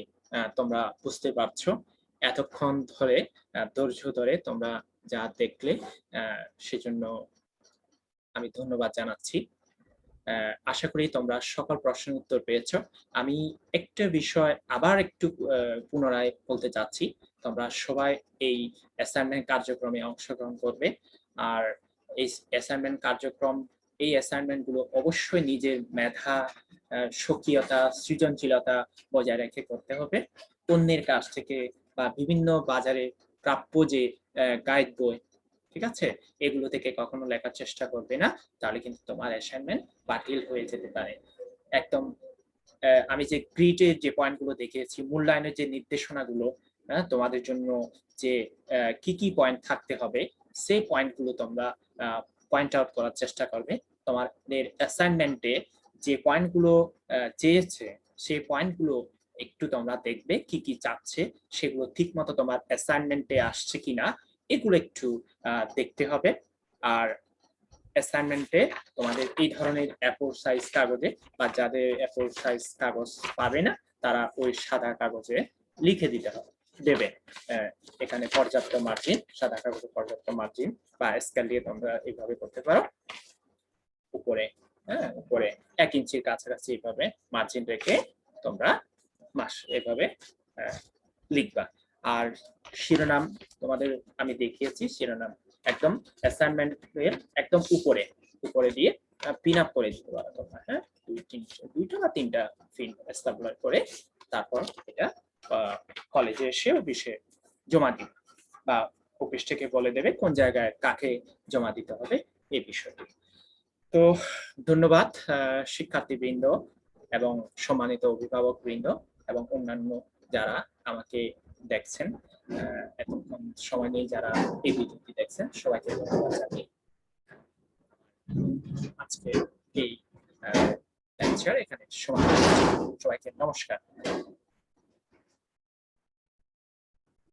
তোমরা বুঝতে পারছো। এতক্ষণ ধরে ধৈর্য ধরে তোমরা যা দেখলে সেজন্য আমি ধন্যবাদ জানাচ্ছি। আশা করি তোমরা সকল প্রশ্নের উত্তর পেয়েছো। আমি একটা বিষয় আবার একটু পুনরায় বলতে চাচ্ছি, তোমরা সবাই এই অ্যাসাইনমেন্ট কার্যক্রমে অংশগ্রহণ করবে। আর এই অ্যাসাইনমেন্ট কার্যক্রম, এই অ্যাসাইনমেন্ট গুলো অবশ্যই নিজের মেধা, সক্রিয়তা, সৃজনশীলতা বজায় রেখে করতে হবে। অন্যের কাছ থেকে বা বিভিন্ন বাজারে প্রাপ্য যে গাইড বই, ঠিক আছে, এগুলো থেকে কখনো লেখার চেষ্টা করবে না, তাহলে কিন্তু তোমার অ্যাসাইনমেন্ট বাতিল হয়ে যেতে পারে। একদম আমি যে গ্রিডের যে পয়েন্টগুলো দেখিয়েছি, মূল্যায়নের যে নির্দেশনাগুলো, তোমাদের জন্য যে কি কি পয়েন্ট থাকতে হবে, সেই পয়েন্টগুলো তোমরা পয়েন্ট আউট করার চেষ্টা করবে। তোমাদের অ্যাসাইনমেন্টে যে পয়েন্টগুলো চেয়েছে, সেই পয়েন্টগুলো একটু তোমরা দেখবে কি কি চাচ্ছে, সেগুলো ঠিক মতো তোমার অ্যাসাইনমেন্টে আসছে কিনা, এগুলো একটু দেখতে হবে। আর অ্যাসাইনমেন্টে তোমাদের এই ধরনের A4 সাইজ কাগজে, বা যাদের A4 সাইজ কাগজ পাবে না, তারা ওই সাদা কাগজে লিখে দিতে হবে, দেবে এখানে পর্যাপ্ত মার্জিন, সাদা কাগজে পর্যাপ্ত মার্জিন, বা স্কেল দিয়ে তোমরা এইভাবে করতে পারো, উপরে উপরে 1 ইঞ্চির কাছাকাছি এইভাবে মার্জিন রেখে তোমরা এভাবে লিখবা। আর শিরোনাম তোমাদের আমি দেখিয়েছি, শিরোনাম একদম অ্যাসাইনমেন্টের একদম উপরে উপরে দিয়ে পিন আপ করে দিতে পারো তোমরা। হ্যাঁ, দুইটা বা তিনটা পিন স্টাবলার করে তারপর এটা কলেজে এসে অফিসে জমা দিবে, বা অফিস থেকে বলে দেবে কোন জায়গায় কাকে জমা দিতে হবে এই বিষয়টি। তো ধন্যবাদ শিক্ষার্থীবৃন্দ এবং সম্মানিত অভিভাবকবৃন্দ এবং অন্যান্য যারা আমাকে দেখছেন, এতক্ষণ সময় নিয়ে যারা এই ভিডিওটি দেখছেন, সবাইকে ধন্যবাদ জানাই। আজকে এই লেকচার এখানে সমাপ্ত, সবাইকে নমস্কার।